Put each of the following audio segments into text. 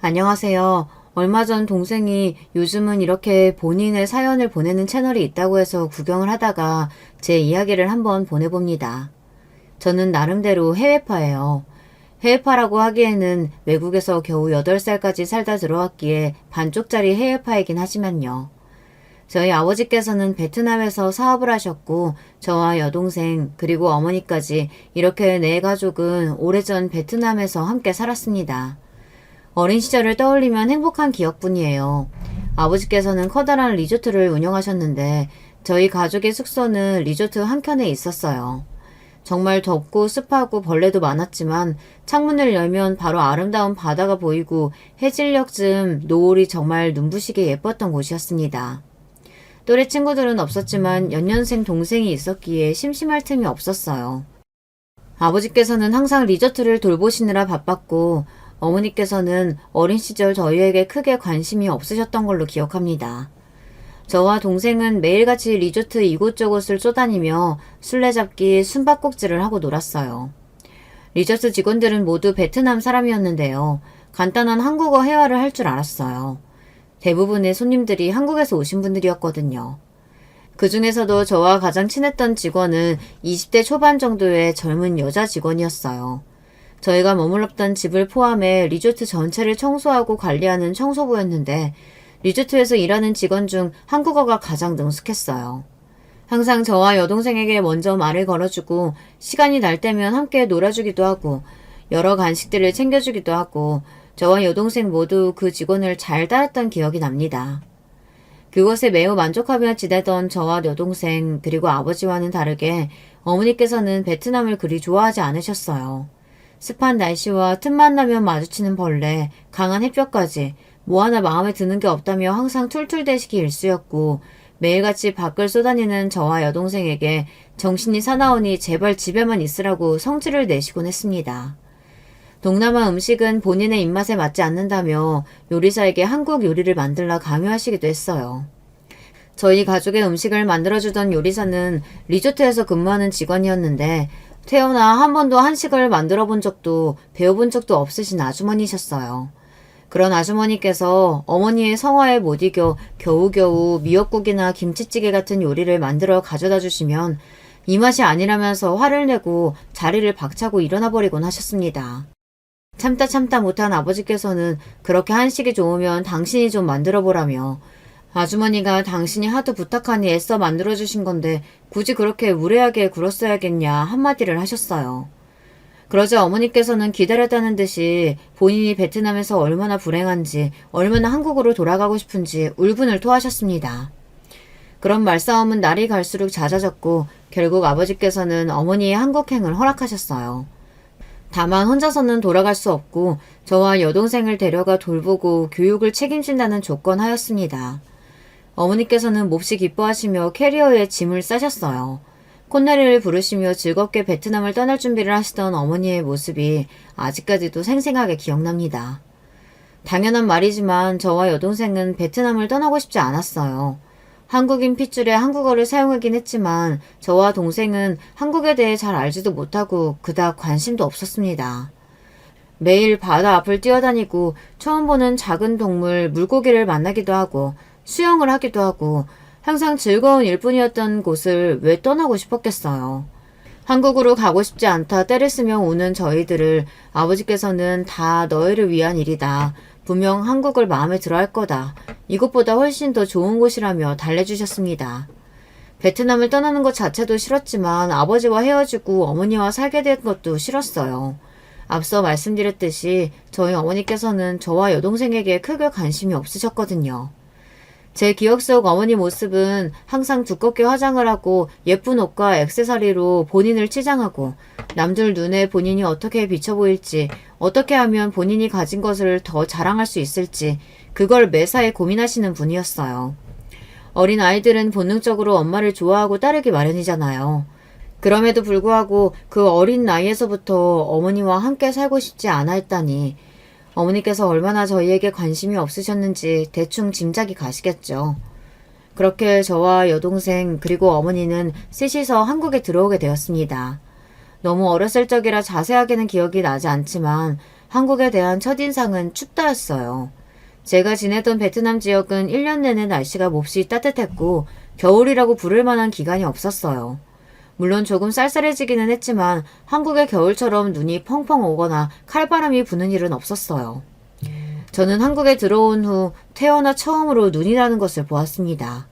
안녕하세요. 얼마 전 동생이 요즘은 이렇게 본인의 사연을 보내는 채널이 있다고 해서 구경을 하다가 제 이야기를 한번 보내봅니다. 저는 나름대로 해외파예요. 해외파라고 하기에는 외국에서 겨우 8살까지 살다 들어왔기에 반쪽짜리 해외파이긴 하지만요. 저희 아버지께서는 베트남에서 사업을 하셨고 저와 여동생 그리고 어머니까지 이렇게 네 가족은 오래전 베트남에서 함께 살았습니다. 어린 시절을 떠올리면 행복한 기억뿐이에요. 아버지께서는 커다란 리조트를 운영하셨는데 저희 가족의 숙소는 리조트 한켠에 있었어요. 정말 덥고 습하고 벌레도 많았지만 창문을 열면 바로 아름다운 바다가 보이고 해질녘쯤 노을이 정말 눈부시게 예뻤던 곳이었습니다. 또래 친구들은 없었지만 연년생 동생이 있었기에 심심할 틈이 없었어요. 아버지께서는 항상 리조트를 돌보시느라 바빴고 어머니께서는 어린 시절 저희에게 크게 관심이 없으셨던 걸로 기억합니다. 저와 동생은 매일같이 리조트 이곳저곳을 쏘다니며 술래잡기, 숨바꼭질을 하고 놀았어요. 리조트 직원들은 모두 베트남 사람이었는데요. 간단한 한국어 회화를 할 줄 알았어요. 대부분의 손님들이 한국에서 오신 분들이었거든요. 그 중에서도 저와 가장 친했던 직원은 20대 초반 정도의 젊은 여자 직원이었어요. 저희가 머물렀던 집을 포함해 리조트 전체를 청소하고 관리하는 청소부였는데 리조트에서 일하는 직원 중 한국어가 가장 능숙했어요. 항상 저와 여동생에게 먼저 말을 걸어주고 시간이 날 때면 함께 놀아주기도 하고 여러 간식들을 챙겨주기도 하고 저와 여동생 모두 그 직원을 잘 따랐던 기억이 납니다. 그것에 매우 만족하며 지내던 저와 여동생 그리고 아버지와는 다르게 어머니께서는 베트남을 그리 좋아하지 않으셨어요. 습한 날씨와 틈만 나면 마주치는 벌레, 강한 햇볕까지 뭐 하나 마음에 드는 게 없다며 항상 툴툴대시기 일쑤였고 매일같이 밖을 쏘다니는 저와 여동생에게 정신이 사나우니 제발 집에만 있으라고 성질을 내시곤 했습니다. 동남아 음식은 본인의 입맛에 맞지 않는다며 요리사에게 한국 요리를 만들라 강요하시기도 했어요. 저희 가족의 음식을 만들어주던 요리사는 리조트에서 근무하는 직원이었는데 태어나 한 번도 한식을 만들어 본 적도 배워본 적도 없으신 아주머니셨어요. 그런 아주머니께서 어머니의 성화에 못 이겨 겨우겨우 미역국이나 김치찌개 같은 요리를 만들어 가져다 주시면 이 맛이 아니라면서 화를 내고 자리를 박차고 일어나 버리곤 하셨습니다. 참다 못한 아버지께서는 그렇게 한식이 좋으면 당신이 좀 만들어 보라며 아주머니가 당신이 하도 부탁하니 애써 만들어주신 건데 굳이 그렇게 무례하게 굴었어야겠냐 한마디를 하셨어요. 그러자 어머니께서는 기다렸다는 듯이 본인이 베트남에서 얼마나 불행한지 얼마나 한국으로 돌아가고 싶은지 울분을 토하셨습니다. 그런 말싸움은 날이 갈수록 잦아졌고 결국 아버지께서는 어머니의 한국행을 허락하셨어요. 다만 혼자서는 돌아갈 수 없고 저와 여동생을 데려가 돌보고 교육을 책임진다는 조건 하였습니다. 어머니께서는 몹시 기뻐하시며 캐리어에 짐을 싸셨어요. 콧노래를 부르시며 즐겁게 베트남을 떠날 준비를 하시던 어머니의 모습이 아직까지도 생생하게 기억납니다. 당연한 말이지만 저와 여동생은 베트남을 떠나고 싶지 않았어요. 한국인 핏줄에 한국어를 사용하긴 했지만 저와 동생은 한국에 대해 잘 알지도 못하고 그닥 관심도 없었습니다. 매일 바다 앞을 뛰어다니고 처음 보는 작은 동물, 물고기를 만나기도 하고 수영을 하기도 하고 항상 즐거운 일뿐이었던 곳을 왜 떠나고 싶었겠어요. 한국으로 가고 싶지 않다 떼를 쓰며 우는 저희들을 아버지께서는 다 너희를 위한 일이다. 분명 한국을 마음에 들어 할 거다. 이것보다 훨씬 더 좋은 곳이라며 달래주셨습니다. 베트남을 떠나는 것 자체도 싫었지만 아버지와 헤어지고 어머니와 살게 된 것도 싫었어요. 앞서 말씀드렸듯이 저희 어머니께서는 저와 여동생에게 크게 관심이 없으셨거든요. 제 기억 속 어머니 모습은 항상 두껍게 화장을 하고 예쁜 옷과 액세서리로 본인을 치장하고 남들 눈에 본인이 어떻게 비쳐 보일지, 어떻게 하면 본인이 가진 것을 더 자랑할 수 있을지 그걸 매사에 고민하시는 분이었어요. 어린 아이들은 본능적으로 엄마를 좋아하고 따르기 마련이잖아요. 그럼에도 불구하고 그 어린 나이에서부터 어머니와 함께 살고 싶지 않아 했다니 어머니께서 얼마나 저희에게 관심이 없으셨는지 대충 짐작이 가시겠죠. 그렇게 저와 여동생 그리고 어머니는 셋이서 한국에 들어오게 되었습니다. 너무 어렸을 적이라 자세하게는 기억이 나지 않지만 한국에 대한 첫인상은 춥다였어요. 제가 지내던 베트남 지역은 1년 내내 날씨가 몹시 따뜻했고 겨울이라고 부를 만한 기간이 없었어요. 물론 조금 쌀쌀해지기는 했지만 한국의 겨울처럼 눈이 펑펑 오거나 칼바람이 부는 일은 없었어요. 저는 한국에 들어온 후 태어나 처음으로 눈이 나는 것을 보았습니다.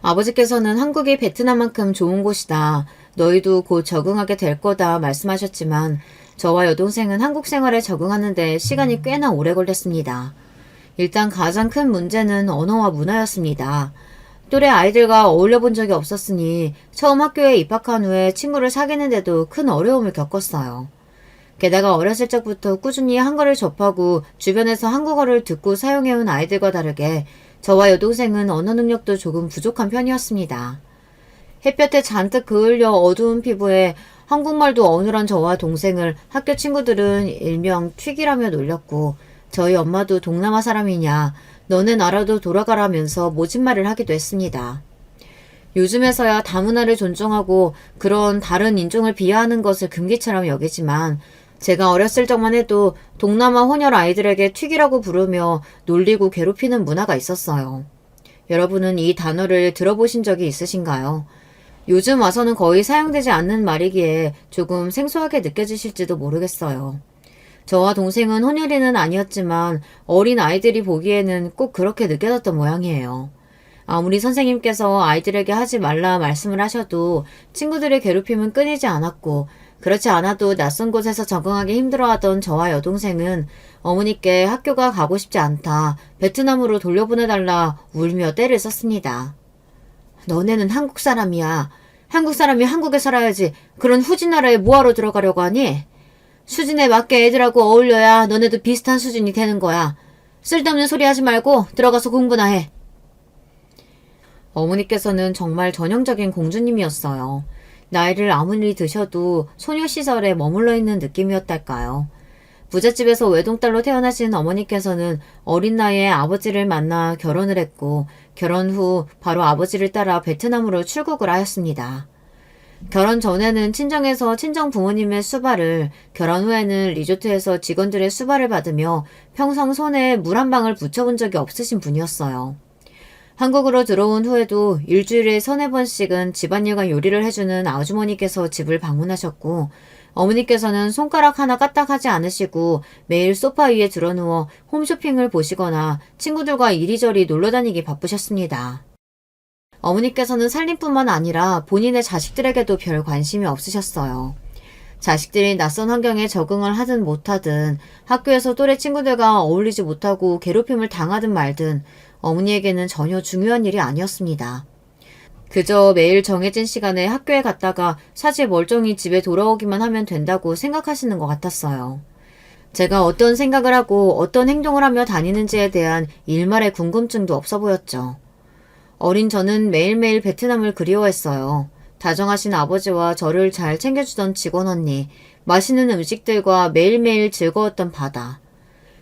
아버지께서는 한국이 베트남만큼 좋은 곳이다. 너희도 곧 적응하게 될 거다 말씀하셨지만 저와 여동생은 한국 생활에 적응하는 데 시간이 꽤나 오래 걸렸습니다. 일단 가장 큰 문제는 언어와 문화였습니다. 또래 아이들과 어울려 본 적이 없었으니 처음 학교에 입학한 후에 친구를 사귀는데도 큰 어려움을 겪었어요. 게다가 어렸을 적부터 꾸준히 한글을 접하고 주변에서 한국어를 듣고 사용해온 아이들과 다르게 저와 여동생은 언어 능력도 조금 부족한 편이었습니다. 햇볕에 잔뜩 그을려 어두운 피부에 한국말도 어눌한 저와 동생을 학교 친구들은 일명 튀기라며 놀렸고 저희 엄마도 동남아 사람이냐 너네 나라도 돌아가라면서 모진말을 하기도 했습니다. 요즘에서야 다문화를 존중하고 그런 다른 인종을 비하하는 것을 금기처럼 여기지만 제가 어렸을 적만 해도 동남아 혼혈 아이들에게 튀기라고 부르며 놀리고 괴롭히는 문화가 있었어요. 여러분은 이 단어를 들어보신 적이 있으신가요? 요즘 와서는 거의 사용되지 않는 말이기에 조금 생소하게 느껴지실지도 모르겠어요. 저와 동생은 혼혈이는 아니었지만 어린 아이들이 보기에는 꼭 그렇게 느껴졌던 모양이에요. 아무리 선생님께서 아이들에게 하지 말라 말씀을 하셔도 친구들의 괴롭힘은 끊이지 않았고 그렇지 않아도 낯선 곳에서 적응하기 힘들어하던 저와 여동생은 어머니께 학교가 가고 싶지 않다, 베트남으로 돌려보내달라 울며 떼를 썼습니다. 너네는 한국 사람이야. 한국 사람이 한국에 살아야지. 그런 후진 나라에 뭐하러 들어가려고 하니? 수준에 맞게 애들하고 어울려야 너네도 비슷한 수준이 되는 거야. 쓸데없는 소리 하지 말고 들어가서 공부나 해. 어머니께서는 정말 전형적인 공주님이었어요. 나이를 아무리 드셔도 소녀 시절에 머물러 있는 느낌이었달까요. 부잣집에서 외동딸로 태어나신 어머니께서는 어린 나이에 아버지를 만나 결혼을 했고 결혼 후 바로 아버지를 따라 베트남으로 출국을 하였습니다. 결혼 전에는 친정에서 친정 부모님의 수발을, 결혼 후에는 리조트에서 직원들의 수발을 받으며 평생 손에 물 한 방울 붙여본 적이 없으신 분이었어요. 한국으로 들어온 후에도 일주일에 3-4번씩은 집안일과 요리를 해주는 아주머니께서 집을 방문하셨고 어머니께서는 손가락 하나 까딱하지 않으시고 매일 소파 위에 드러누워 홈쇼핑을 보시거나 친구들과 이리저리 놀러다니기 바쁘셨습니다. 어머니께서는 살림뿐만 아니라 본인의 자식들에게도 별 관심이 없으셨어요. 자식들이 낯선 환경에 적응을 하든 못하든 학교에서 또래 친구들과 어울리지 못하고 괴롭힘을 당하든 말든 어머니에게는 전혀 중요한 일이 아니었습니다. 그저 매일 정해진 시간에 학교에 갔다가 사지 멀쩡히 집에 돌아오기만 하면 된다고 생각하시는 것 같았어요. 제가 어떤 생각을 하고 어떤 행동을 하며 다니는지에 대한 일말의 궁금증도 없어 보였죠. 어린 저는 매일매일 베트남을 그리워했어요. 다정하신 아버지와 저를 잘 챙겨주던 직원 언니, 맛있는 음식들과 매일매일 즐거웠던 바다.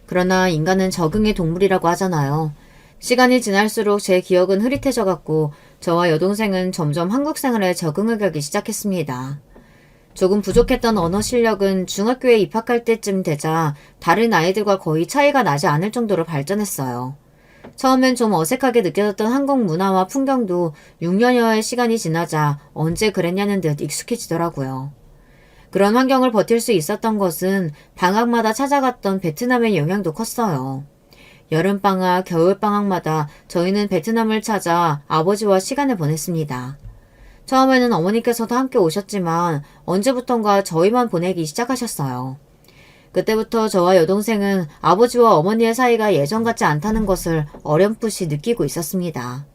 그러나 인간은 적응의 동물이라고 하잖아요. 시간이 지날수록 제 기억은 흐릿해져 갔고 저와 여동생은 점점 한국 생활에 적응을 하기 시작했습니다. 조금 부족했던 언어 실력은 중학교에 입학할 때쯤 되자 다른 아이들과 거의 차이가 나지 않을 정도로 발전했어요. 처음엔 좀 어색하게 느껴졌던 한국 문화와 풍경도 6년여의 시간이 지나자 언제 그랬냐는 듯 익숙해지더라고요. 그런 환경을 버틸 수 있었던 것은 방학마다 찾아갔던 베트남의 영향도 컸어요. 여름방학, 겨울방학마다 저희는 베트남을 찾아 아버지와 시간을 보냈습니다. 처음에는 어머니께서도 함께 오셨지만 언제부턴가 저희만 보내기 시작하셨어요. 그때부터 저와 여동생은 아버지와 어머니의 사이가 예전 같지 않다는 것을 어렴풋이 느끼고 있었습니다.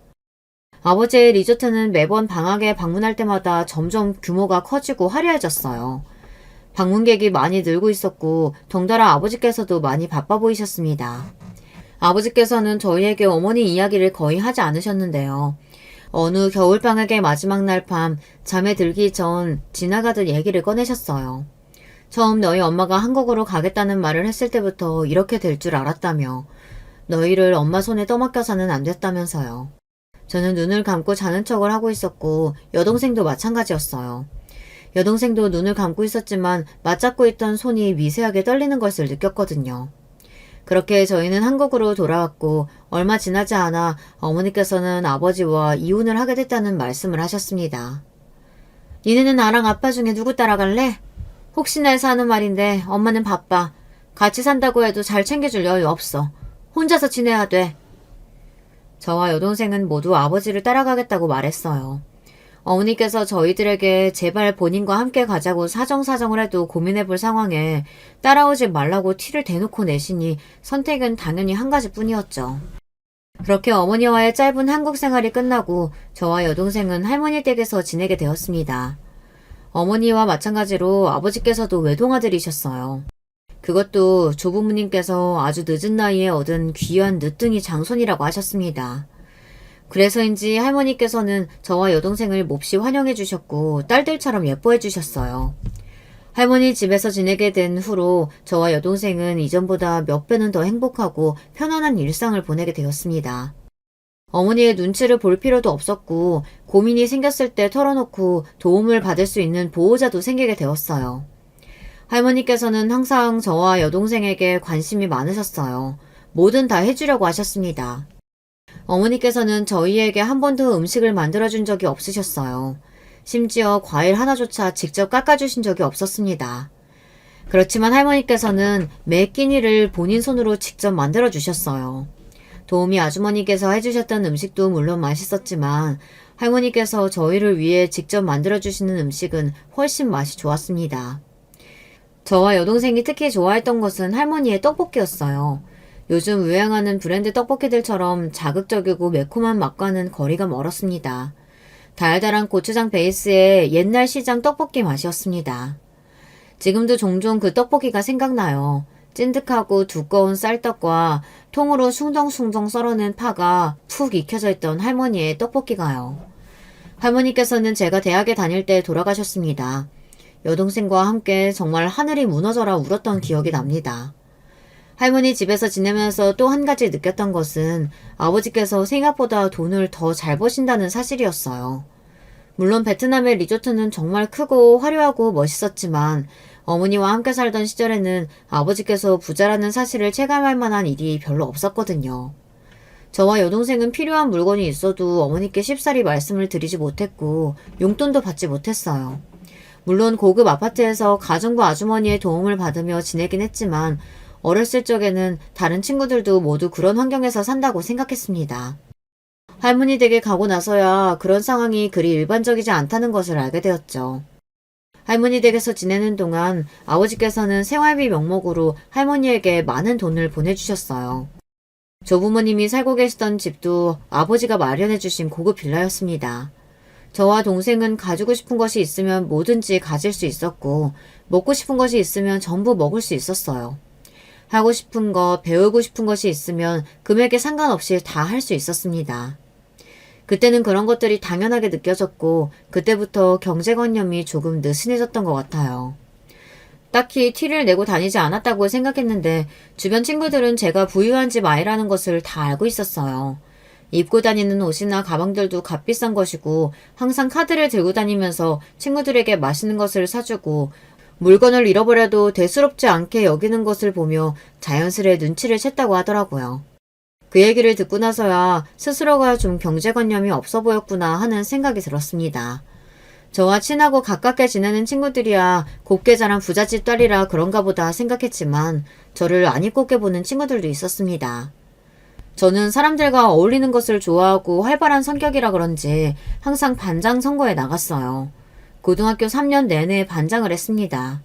아버지의 리조트는 매번 방학에 방문할 때마다 점점 규모가 커지고 화려해졌어요. 방문객이 많이 늘고 있었고 덩달아 아버지께서도 많이 바빠 보이셨습니다. 아버지께서는 저희에게 어머니 이야기를 거의 하지 않으셨는데요. 어느 겨울방학의 마지막 날 밤 잠에 들기 전 지나가듯 얘기를 꺼내셨어요. 처음 너희 엄마가 한국으로 가겠다는 말을 했을 때부터 이렇게 될 줄 알았다며 너희를 엄마 손에 떠맡겨서는 안 됐다면서요. 저는 눈을 감고 자는 척을 하고 있었고 여동생도 마찬가지였어요. 여동생도 눈을 감고 있었지만 맞잡고 있던 손이 미세하게 떨리는 것을 느꼈거든요. 그렇게 저희는 한국으로 돌아왔고 얼마 지나지 않아 어머니께서는 아버지와 이혼을 하게 됐다는 말씀을 하셨습니다. 니네는 나랑 아빠 중에 누구 따라갈래? 혹시나 해서 하는 말인데 엄마는 바빠. 같이 산다고 해도 잘 챙겨줄 여유 없어. 혼자서 지내야 돼. 저와 여동생은 모두 아버지를 따라가겠다고 말했어요. 어머니께서 저희들에게 제발 본인과 함께 가자고 사정사정을 해도 고민해볼 상황에 따라오지 말라고 티를 대놓고 내시니 선택은 당연히 한 가지뿐이었죠. 그렇게 어머니와의 짧은 한국 생활이 끝나고 저와 여동생은 할머니 댁에서 지내게 되었습니다. 어머니와 마찬가지로 아버지께서도 외동아들이셨어요. 그것도 조부모님께서 아주 늦은 나이에 얻은 귀한 늦둥이 장손이라고 하셨습니다. 그래서인지 할머니께서는 저와 여동생을 몹시 환영해 주셨고 딸들처럼 예뻐해 주셨어요. 할머니 집에서 지내게 된 후로 저와 여동생은 이전보다 몇 배는 더 행복하고 편안한 일상을 보내게 되었습니다. 어머니의 눈치를 볼 필요도 없었고 고민이 생겼을 때 털어놓고 도움을 받을 수 있는 보호자도 생기게 되었어요. 할머니께서는 항상 저와 여동생에게 관심이 많으셨어요. 뭐든 다 해주려고 하셨습니다. 어머니께서는 저희에게 한 번도 음식을 만들어준 적이 없으셨어요. 심지어 과일 하나조차 직접 깎아주신 적이 없었습니다. 그렇지만 할머니께서는 매 끼니를 본인 손으로 직접 만들어주셨어요. 도우미 아주머니께서 해주셨던 음식도 물론 맛있었지만 할머니께서 저희를 위해 직접 만들어주시는 음식은 훨씬 맛이 좋았습니다. 저와 여동생이 특히 좋아했던 것은 할머니의 떡볶이였어요. 요즘 유행하는 브랜드 떡볶이들처럼 자극적이고 매콤한 맛과는 거리가 멀었습니다. 달달한 고추장 베이스의 옛날 시장 떡볶이 맛이었습니다. 지금도 종종 그 떡볶이가 생각나요. 찐득하고 두꺼운 쌀떡과 통으로 숭덩숭덩 썰어낸 파가 푹 익혀져 있던 할머니의 떡볶이가요. 할머니께서는 제가 대학에 다닐 때 돌아가셨습니다. 여동생과 함께 정말 하늘이 무너져라 울었던 기억이 납니다. 할머니 집에서 지내면서 또 한 가지 느꼈던 것은 아버지께서 생각보다 돈을 더 잘 버신다는 사실이었어요. 물론 베트남의 리조트는 정말 크고 화려하고 멋있었지만 어머니와 함께 살던 시절에는 아버지께서 부자라는 사실을 체감할 만한 일이 별로 없었거든요. 저와 여동생은 필요한 물건이 있어도 어머니께 쉽사리 말씀을 드리지 못했고 용돈도 받지 못했어요. 물론 고급 아파트에서 가정부 아주머니의 도움을 받으며 지내긴 했지만 어렸을 적에는 다른 친구들도 모두 그런 환경에서 산다고 생각했습니다. 할머니 댁에 가고 나서야 그런 상황이 그리 일반적이지 않다는 것을 알게 되었죠. 할머니 댁에서 지내는 동안 아버지께서는 생활비 명목으로 할머니에게 많은 돈을 보내주셨어요. 조부모님이 살고 계시던 집도 아버지가 마련해 주신 고급 빌라였습니다. 저와 동생은 가지고 싶은 것이 있으면 뭐든지 가질 수 있었고 먹고 싶은 것이 있으면 전부 먹을 수 있었어요. 하고 싶은 것, 배우고 싶은 것이 있으면 금액에 상관없이 다 할 수 있었습니다. 그때는 그런 것들이 당연하게 느껴졌고 그때부터 경제관념이 조금 느슨해졌던 것 같아요. 딱히 티를 내고 다니지 않았다고 생각했는데 주변 친구들은 제가 부유한 집 아이라는 것을 다 알고 있었어요. 입고 다니는 옷이나 가방들도 값비싼 것이고 항상 카드를 들고 다니면서 친구들에게 맛있는 것을 사주고 물건을 잃어버려도 대수롭지 않게 여기는 것을 보며 자연스레 눈치를 챘다고 하더라고요. 그 얘기를 듣고 나서야 스스로가 좀 경제관념이 없어 보였구나 하는 생각이 들었습니다. 저와 친하고 가깝게 지내는 친구들이야 곱게 자란 부잣집 딸이라 그런가 보다 생각했지만 저를 안 이롭게 보는 친구들도 있었습니다. 저는 사람들과 어울리는 것을 좋아하고 활발한 성격이라 그런지 항상 반장 선거에 나갔어요. 고등학교 3년 내내 반장을 했습니다.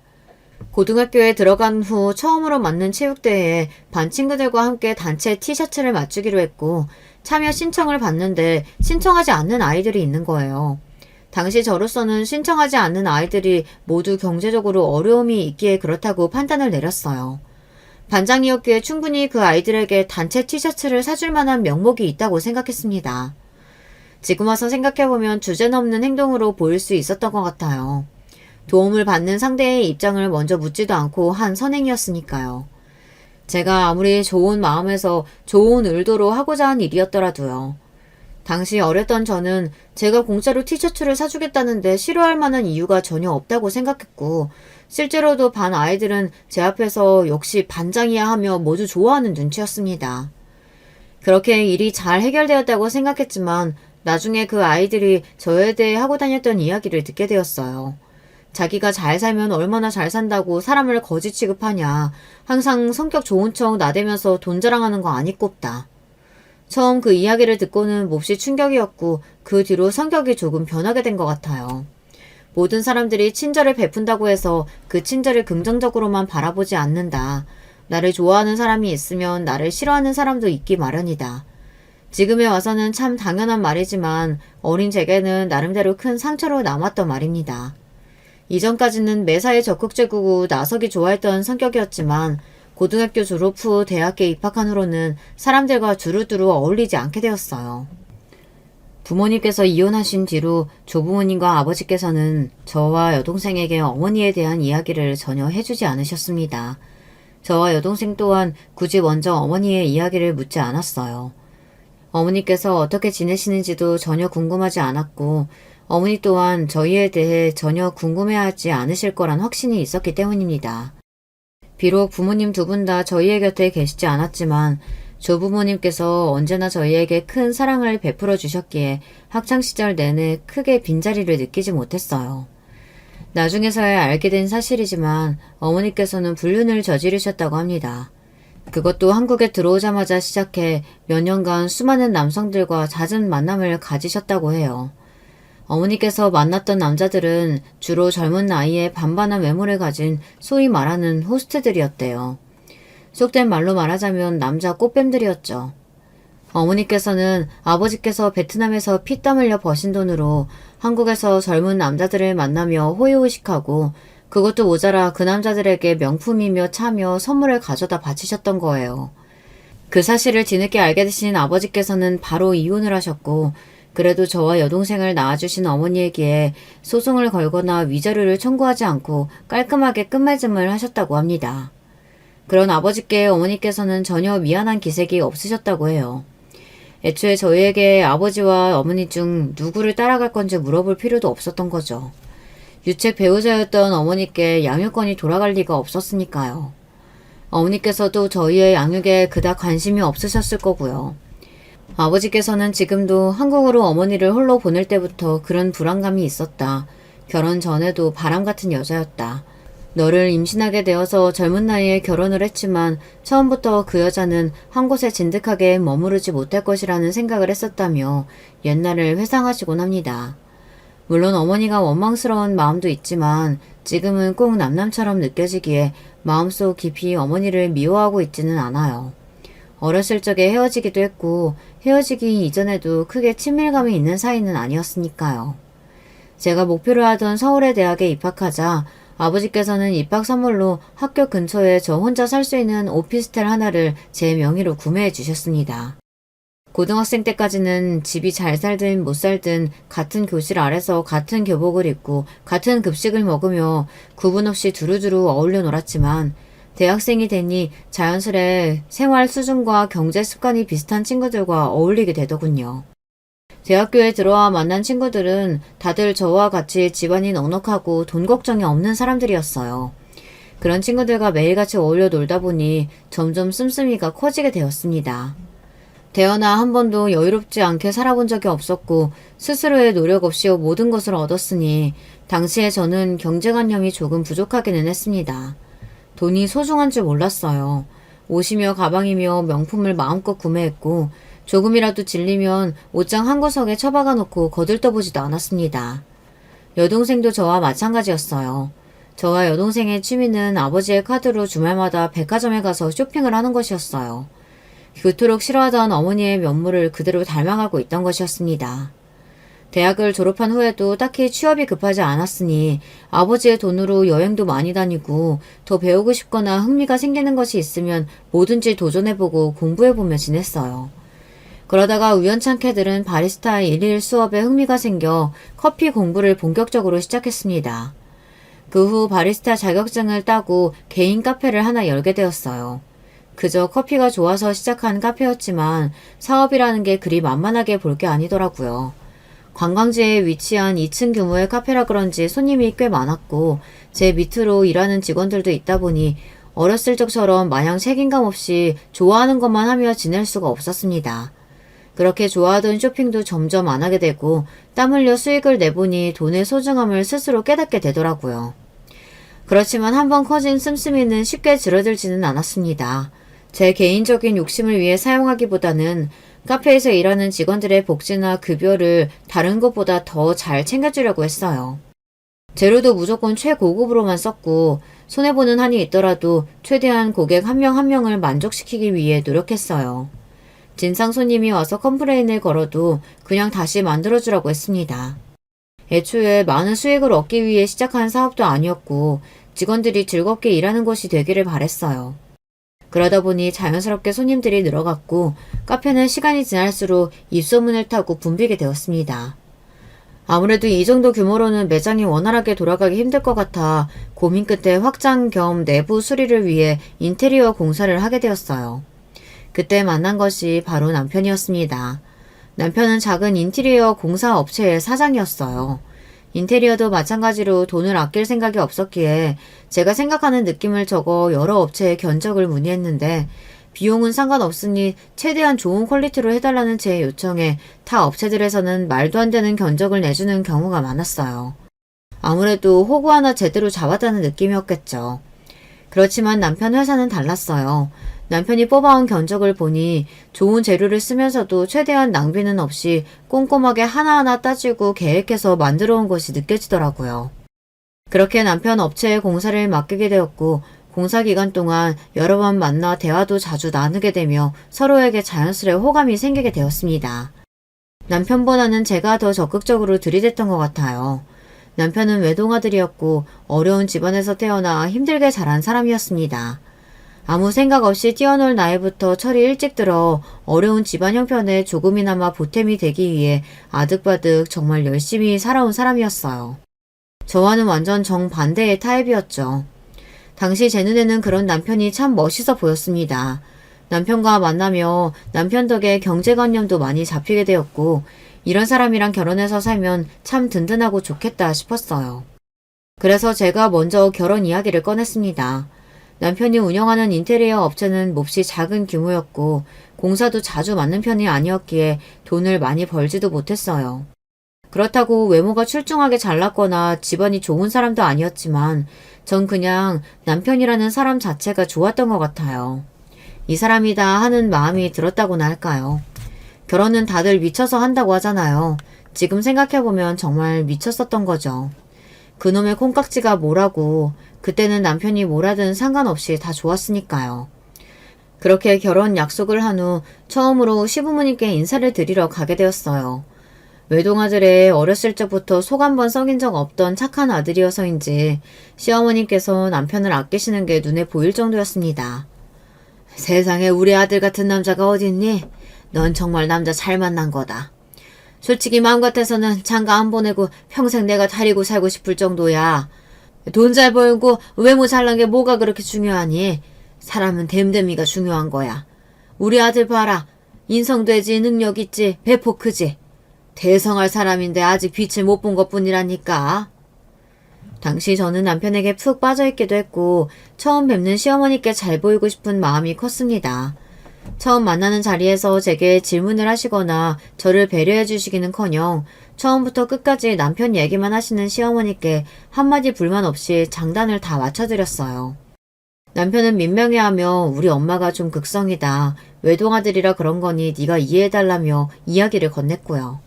고등학교에 들어간 후 처음으로 맞는 체육대회에 반 친구들과 함께 단체 티셔츠를 맞추기로 했고 참여 신청을 받는데 신청하지 않는 아이들이 있는 거예요. 당시 저로서는 신청하지 않는 아이들이 모두 경제적으로 어려움이 있기에 그렇다고 판단을 내렸어요. 반장이었기에 충분히 그 아이들에게 단체 티셔츠를 사줄 만한 명목이 있다고 생각했습니다. 지금 와서 생각해보면 주제넘는 행동으로 보일 수 있었던 것 같아요. 도움을 받는 상대의 입장을 먼저 묻지도 않고 한 선행이었으니까요. 제가 아무리 좋은 마음에서 좋은 의도로 하고자 한 일이었더라도요. 당시 어렸던 저는 제가 공짜로 티셔츠를 사주겠다는데 싫어할 만한 이유가 전혀 없다고 생각했고, 실제로도 반 아이들은 제 앞에서 역시 반장이야 하며 모두 좋아하는 눈치였습니다. 그렇게 일이 잘 해결되었다고 생각했지만 나중에 그 아이들이 저에 대해 하고 다녔던 이야기를 듣게 되었어요. 자기가 잘 살면 얼마나 잘 산다고 사람을 거지 취급하냐. 항상 성격 좋은 척 나대면서 돈 자랑하는 거 아니꼽다. 처음 그 이야기를 듣고는 몹시 충격이었고 그 뒤로 성격이 조금 변하게 된 것 같아요. 모든 사람들이 친절을 베푼다고 해서 그 친절을 긍정적으로만 바라보지 않는다. 나를 좋아하는 사람이 있으면 나를 싫어하는 사람도 있기 마련이다. 지금에 와서는 참 당연한 말이지만 어린 제게는 나름대로 큰 상처로 남았던 말입니다. 이전까지는 매사에 적극적이고 나서기 좋아했던 성격이었지만 고등학교 졸업 후 대학에 입학한 후로는 사람들과 두루두루 어울리지 않게 되었어요. 부모님께서 이혼하신 뒤로 조부모님과 아버지께서는 저와 여동생에게 어머니에 대한 이야기를 전혀 해주지 않으셨습니다. 저와 여동생 또한 굳이 먼저 어머니의 이야기를 묻지 않았어요. 어머니께서 어떻게 지내시는지도 전혀 궁금하지 않았고 어머니 또한 저희에 대해 전혀 궁금해하지 않으실 거란 확신이 있었기 때문입니다. 비록 부모님 두 분 다 저희의 곁에 계시지 않았지만 조부모님께서 언제나 저희에게 큰 사랑을 베풀어 주셨기에 학창시절 내내 크게 빈자리를 느끼지 못했어요. 나중에서야 알게 된 사실이지만 어머니께서는 불륜을 저지르셨다고 합니다. 그것도 한국에 들어오자마자 시작해 몇 년간 수많은 남성들과 잦은 만남을 가지셨다고 해요. 어머니께서 만났던 남자들은 주로 젊은 나이에 반반한 외모를 가진 소위 말하는 호스트들이었대요. 속된 말로 말하자면 남자 꽃뱀들이었죠. 어머니께서는 아버지께서 베트남에서 피땀 흘려 버신 돈으로 한국에서 젊은 남자들을 만나며 호의호식하고 그것도 모자라 그 남자들에게 명품이며 차며 선물을 가져다 바치셨던 거예요. 그 사실을 뒤늦게 알게 되신 아버지께서는 바로 이혼을 하셨고 그래도 저와 여동생을 낳아주신 어머니에게 소송을 걸거나 위자료를 청구하지 않고 깔끔하게 끝맺음을 하셨다고 합니다. 그런 아버지께 어머니께서는 전혀 미안한 기색이 없으셨다고 해요. 애초에 저희에게 아버지와 어머니 중 누구를 따라갈 건지 물어볼 필요도 없었던 거죠. 유책 배우자였던 어머니께 양육권이 돌아갈 리가 없었으니까요. 어머니께서도 저희의 양육에 그닥 관심이 없으셨을 거고요. 아버지께서는 지금도 한국으로 어머니를 홀로 보낼 때부터 그런 불안감이 있었다. 결혼 전에도 바람 같은 여자였다. 너를 임신하게 되어서 젊은 나이에 결혼을 했지만 처음부터 그 여자는 한 곳에 진득하게 머무르지 못할 것이라는 생각을 했었다며 옛날을 회상하시곤 합니다. 물론 어머니가 원망스러운 마음도 있지만 지금은 꼭 남남처럼 느껴지기에 마음속 깊이 어머니를 미워하고 있지는 않아요. 어렸을 적에 헤어지기도 했고 헤어지기 이전에도 크게 친밀감이 있는 사이는 아니었으니까요. 제가 목표로 하던 서울의 대학에 입학하자 아버지께서는 입학 선물로 학교 근처에 저 혼자 살 수 있는 오피스텔 하나를 제 명의로 구매해 주셨습니다. 고등학생 때까지는 집이 잘 살든 못 살든 같은 교실 아래서 같은 교복을 입고 같은 급식을 먹으며 구분 없이 두루두루 어울려 놀았지만 대학생이 되니 자연스레 생활 수준과 경제 습관이 비슷한 친구들과 어울리게 되더군요. 대학교에 들어와 만난 친구들은 다들 저와 같이 집안이 넉넉하고 돈 걱정이 없는 사람들이었어요. 그런 친구들과 매일같이 어울려 놀다 보니 점점 씀씀이가 커지게 되었습니다. 태어나 한 번도 여유롭지 않게 살아본 적이 없었고 스스로의 노력 없이 모든 것을 얻었으니 당시에 저는 경제관념이 조금 부족하기는 했습니다. 돈이 소중한 줄 몰랐어요. 옷이며 가방이며 명품을 마음껏 구매했고 조금이라도 질리면 옷장 한 구석에 처박아 놓고 거들떠보지도 않았습니다. 여동생도 저와 마찬가지였어요. 저와 여동생의 취미는 아버지의 카드로 주말마다 백화점에 가서 쇼핑을 하는 것이었어요. 그토록 싫어하던 어머니의 면모를 그대로 닮아가고 있던 것이었습니다. 대학을 졸업한 후에도 딱히 취업이 급하지 않았으니 아버지의 돈으로 여행도 많이 다니고 더 배우고 싶거나 흥미가 생기는 것이 있으면 뭐든지 도전해보고 공부해보며 지냈어요. 그러다가 우연찮게 들은 바리스타 일일 수업에 흥미가 생겨 커피 공부를 본격적으로 시작했습니다. 그 후 바리스타 자격증을 따고 개인 카페를 하나 열게 되었어요. 그저 커피가 좋아서 시작한 카페였지만 사업이라는 게 그리 만만하게 볼 게 아니더라고요. 관광지에 위치한 2층 규모의 카페라 그런지 손님이 꽤 많았고 제 밑으로 일하는 직원들도 있다 보니 어렸을 적처럼 마냥 책임감 없이 좋아하는 것만 하며 지낼 수가 없었습니다. 그렇게 좋아하던 쇼핑도 점점 안 하게 되고 땀 흘려 수익을 내보니 돈의 소중함을 스스로 깨닫게 되더라고요. 그렇지만 한번 커진 씀씀이는 쉽게 줄어들지는 않았습니다. 제 개인적인 욕심을 위해 사용하기보다는 카페에서 일하는 직원들의 복지나 급여를 다른 것보다 더 잘 챙겨주려고 했어요. 재료도 무조건 최고급으로만 썼고 손해보는 한이 있더라도 최대한 고객 한 명 한 명을 만족시키기 위해 노력했어요. 진상 손님이 와서 컴플레인을 걸어도 그냥 다시 만들어주라고 했습니다. 애초에 많은 수익을 얻기 위해 시작한 사업도 아니었고 직원들이 즐겁게 일하는 곳이 되기를 바랬어요. 그러다 보니 자연스럽게 손님들이 늘어갔고 카페는 시간이 지날수록 입소문을 타고 붐비게 되었습니다. 아무래도 이 정도 규모로는 매장이 원활하게 돌아가기 힘들 것 같아 고민 끝에 확장 겸 내부 수리를 위해 인테리어 공사를 하게 되었어요. 그때 만난 것이 바로 남편이었습니다. 남편은 작은 인테리어 공사 업체의 사장이었어요. 인테리어도 마찬가지로 돈을 아낄 생각이 없었기에 제가 생각하는 느낌을 적어 여러 업체에 견적을 문의했는데 비용은 상관없으니 최대한 좋은 퀄리티로 해달라는 제 요청에 타 업체들에서는 말도 안 되는 견적을 내주는 경우가 많았어요. 아무래도 호구 하나 제대로 잡았다는 느낌이었겠죠. 그렇지만 남편 회사는 달랐어요. 남편이 뽑아온 견적을 보니 좋은 재료를 쓰면서도 최대한 낭비는 없이 꼼꼼하게 하나하나 따지고 계획해서 만들어 온 것이 느껴지더라고요. 그렇게 남편 업체에 공사를 맡기게 되었고 공사 기간 동안 여러 번 만나 대화도 자주 나누게 되며 서로에게 자연스레 호감이 생기게 되었습니다. 남편보다는 제가 더 적극적으로 들이댔던 것 같아요. 남편은 외동아들이었고 어려운 집안에서 태어나 힘들게 자란 사람이었습니다. 아무 생각 없이 뛰어놀 나이부터 철이 일찍 들어 어려운 집안 형편에 조금이나마 보탬이 되기 위해 아득바득 정말 열심히 살아온 사람이었어요. 저와는 완전 정반대의 타입이었죠. 당시 제 눈에는 그런 남편이 참 멋있어 보였습니다. 남편과 만나며 남편 덕에 경제관념도 많이 잡히게 되었고 이런 사람이랑 결혼해서 살면 참 든든하고 좋겠다 싶었어요. 그래서 제가 먼저 결혼 이야기를 꺼냈습니다. 남편이 운영하는 인테리어 업체는 몹시 작은 규모였고 공사도 자주 맞는 편이 아니었기에 돈을 많이 벌지도 못했어요. 그렇다고 외모가 출중하게 잘났거나 집안이 좋은 사람도 아니었지만 전 그냥 남편이라는 사람 자체가 좋았던 것 같아요. 이 사람이다 하는 마음이 들었다고나 할까요? 결혼은 다들 미쳐서 한다고 하잖아요. 지금 생각해보면 정말 미쳤었던 거죠. 그놈의 콩깍지가 뭐라고 그때는 남편이 뭐라든 상관없이 다 좋았으니까요. 그렇게 결혼 약속을 한 후 처음으로 시부모님께 인사를 드리러 가게 되었어요. 외동아들의 어렸을 적부터 속 한 번 썩인 적 없던 착한 아들이어서인지 시어머님께서 남편을 아끼시는 게 눈에 보일 정도였습니다. 세상에 우리 아들 같은 남자가 어딨니? 넌 정말 남자 잘 만난 거다. 솔직히 마음 같아서는 장가 안 보내고 평생 내가 다리고 살고 싶을 정도야. 돈 잘 벌고 외모 잘난 게 뭐가 그렇게 중요하니? 사람은 됨됨이가 중요한 거야. 우리 아들 봐라. 인성되지, 능력 있지, 배포 크지. 대성할 사람인데 아직 빛을 못 본 것뿐이라니까. 당시 저는 남편에게 푹 빠져있기도 했고 처음 뵙는 시어머니께 잘 보이고 싶은 마음이 컸습니다. 처음 만나는 자리에서 제게 질문을 하시거나 저를 배려해 주시기는커녕 처음부터 끝까지 남편 얘기만 하시는 시어머니께 한마디 불만 없이 장단을 다 맞춰드렸어요. 남편은 민망해하며 우리 엄마가 좀 극성이다. 외동아들이라 그런 거니 네가 이해해달라며 이야기를 건넸고요.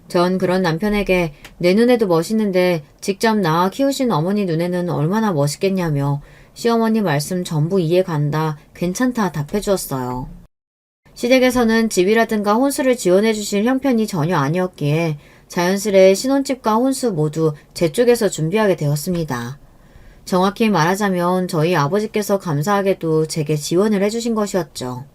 전 그런 남편에게 내 눈에도 멋있는데 직접 낳아 키우신 어머니 눈에는 얼마나 멋있겠냐며 시어머니 말씀 전부 이해간다, 괜찮다 답해주었어요. 시댁에서는 집이라든가 혼수를 지원해 주실 형편이 전혀 아니었기에 자연스레 신혼집과 혼수 모두 제 쪽에서 준비하게 되었습니다. 정확히 말하자면 저희 아버지께서 감사하게도 제게 지원을 해주신 것이었죠.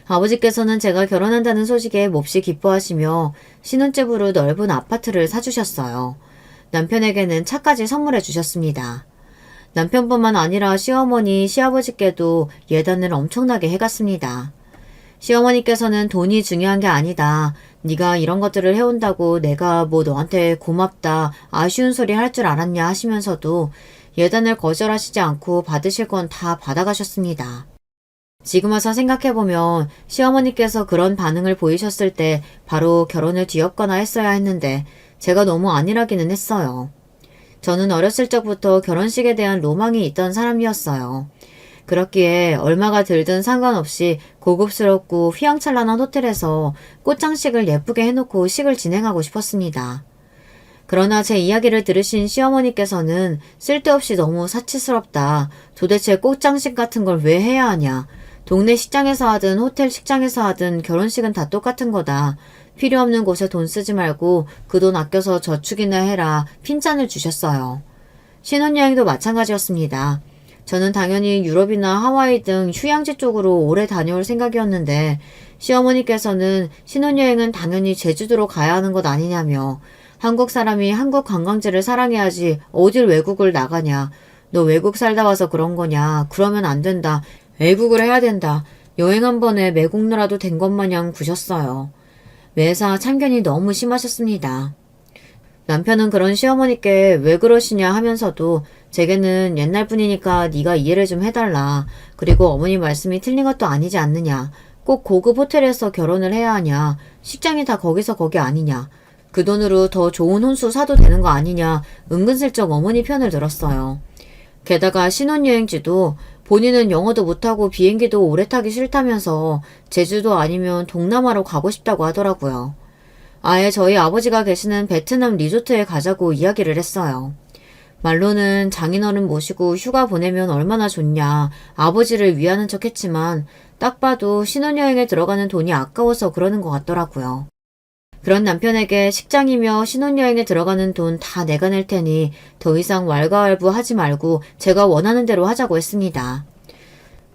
아버지께서는 제가 결혼한다는 소식에 몹시 기뻐하시며 신혼집으로 넓은 아파트를 사주셨어요. 남편에게는 차까지 선물해 주셨습니다. 남편뿐만 아니라 시어머니, 시아버지께도 예단을 엄청나게 해갔습니다. 시어머니께서는 돈이 중요한 게 아니다. 네가 이런 것들을 해온다고 내가 뭐 너한테 고맙다, 아쉬운 소리 할 줄 알았냐 하시면서도 예단을 거절하시지 않고 받으실 건 다 받아가셨습니다. 지금 와서 생각해보면 시어머니께서 그런 반응을 보이셨을 때 바로 결혼을 뒤엎거나 했어야 했는데 제가 너무 안일하기는 했어요. 저는 어렸을 적부터 결혼식에 대한 로망이 있던 사람이었어요. 그렇기에 얼마가 들든 상관없이 고급스럽고 휘황찬란한 호텔에서 꽃장식을 예쁘게 해놓고 식을 진행하고 싶었습니다. 그러나 제 이야기를 들으신 시어머니께서는 쓸데없이 너무 사치스럽다. 도대체 꽃장식 같은 걸 왜 해야 하냐. 동네 식장에서 하든 호텔 식장에서 하든 결혼식은 다 똑같은 거다. 필요 없는 곳에 돈 쓰지 말고 그 돈 아껴서 저축이나 해라. 핀잔을 주셨어요. 신혼여행도 마찬가지였습니다. 저는 당연히 유럽이나 하와이 등 휴양지 쪽으로 오래 다녀올 생각이었는데 시어머니께서는 신혼여행은 당연히 제주도로 가야 하는 것 아니냐며 한국 사람이 한국 관광지를 사랑해야지 어딜 외국을 나가냐. 너 외국 살다 와서 그런 거냐. 그러면 안 된다. 외국을 해야 된다. 여행 한 번에 매국노라도 된 것 마냥 구셨어요. 매사 참견이 너무 심하셨습니다. 남편은 그런 시어머니께 왜 그러시냐 하면서도 제게는 옛날 분이니까 네가 이해를 좀 해달라. 그리고 어머니 말씀이 틀린 것도 아니지 않느냐. 꼭 고급 호텔에서 결혼을 해야 하냐. 식장이 다 거기서 거기 아니냐. 그 돈으로 더 좋은 혼수 사도 되는 거 아니냐. 은근슬쩍 어머니 편을 들었어요. 게다가 신혼여행지도 본인은 영어도 못하고 비행기도 오래 타기 싫다면서 제주도 아니면 동남아로 가고 싶다고 하더라고요. 아예 저희 아버지가 계시는 베트남 리조트에 가자고 이야기를 했어요. 말로는 장인어른 모시고 휴가 보내면 얼마나 좋냐, 아버지를 위하는 척 했지만 딱 봐도 신혼여행에 들어가는 돈이 아까워서 그러는 것 같더라고요. 그런 남편에게 식장이며 신혼여행에 들어가는 돈 다 내가 낼 테니 더 이상 왈가왈부하지 말고 제가 원하는 대로 하자고 했습니다.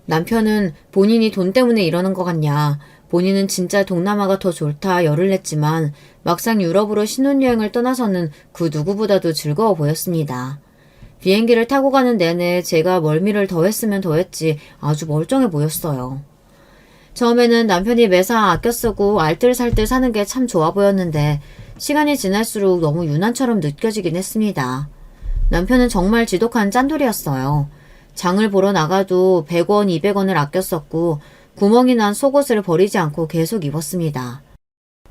남편은 본인이 돈 때문에 이러는 것 같냐, 본인은 진짜 동남아가 더 좋다 열을 냈지만 막상 유럽으로 신혼여행을 떠나서는 그 누구보다도 즐거워 보였습니다. 비행기를 타고 가는 내내 제가 멀미를 더했으면 더했지 아주 멀쩡해 보였어요. 처음에는 남편이 매사 아껴 쓰고 알뜰살뜰 사는 게 참 좋아 보였는데 시간이 지날수록 너무 유난처럼 느껴지긴 했습니다. 남편은 정말 지독한 짠돌이였어요. 장을 보러 나가도 100원, 200원을 아껴 썼고 구멍이 난 속옷을 버리지 않고 계속 입었습니다.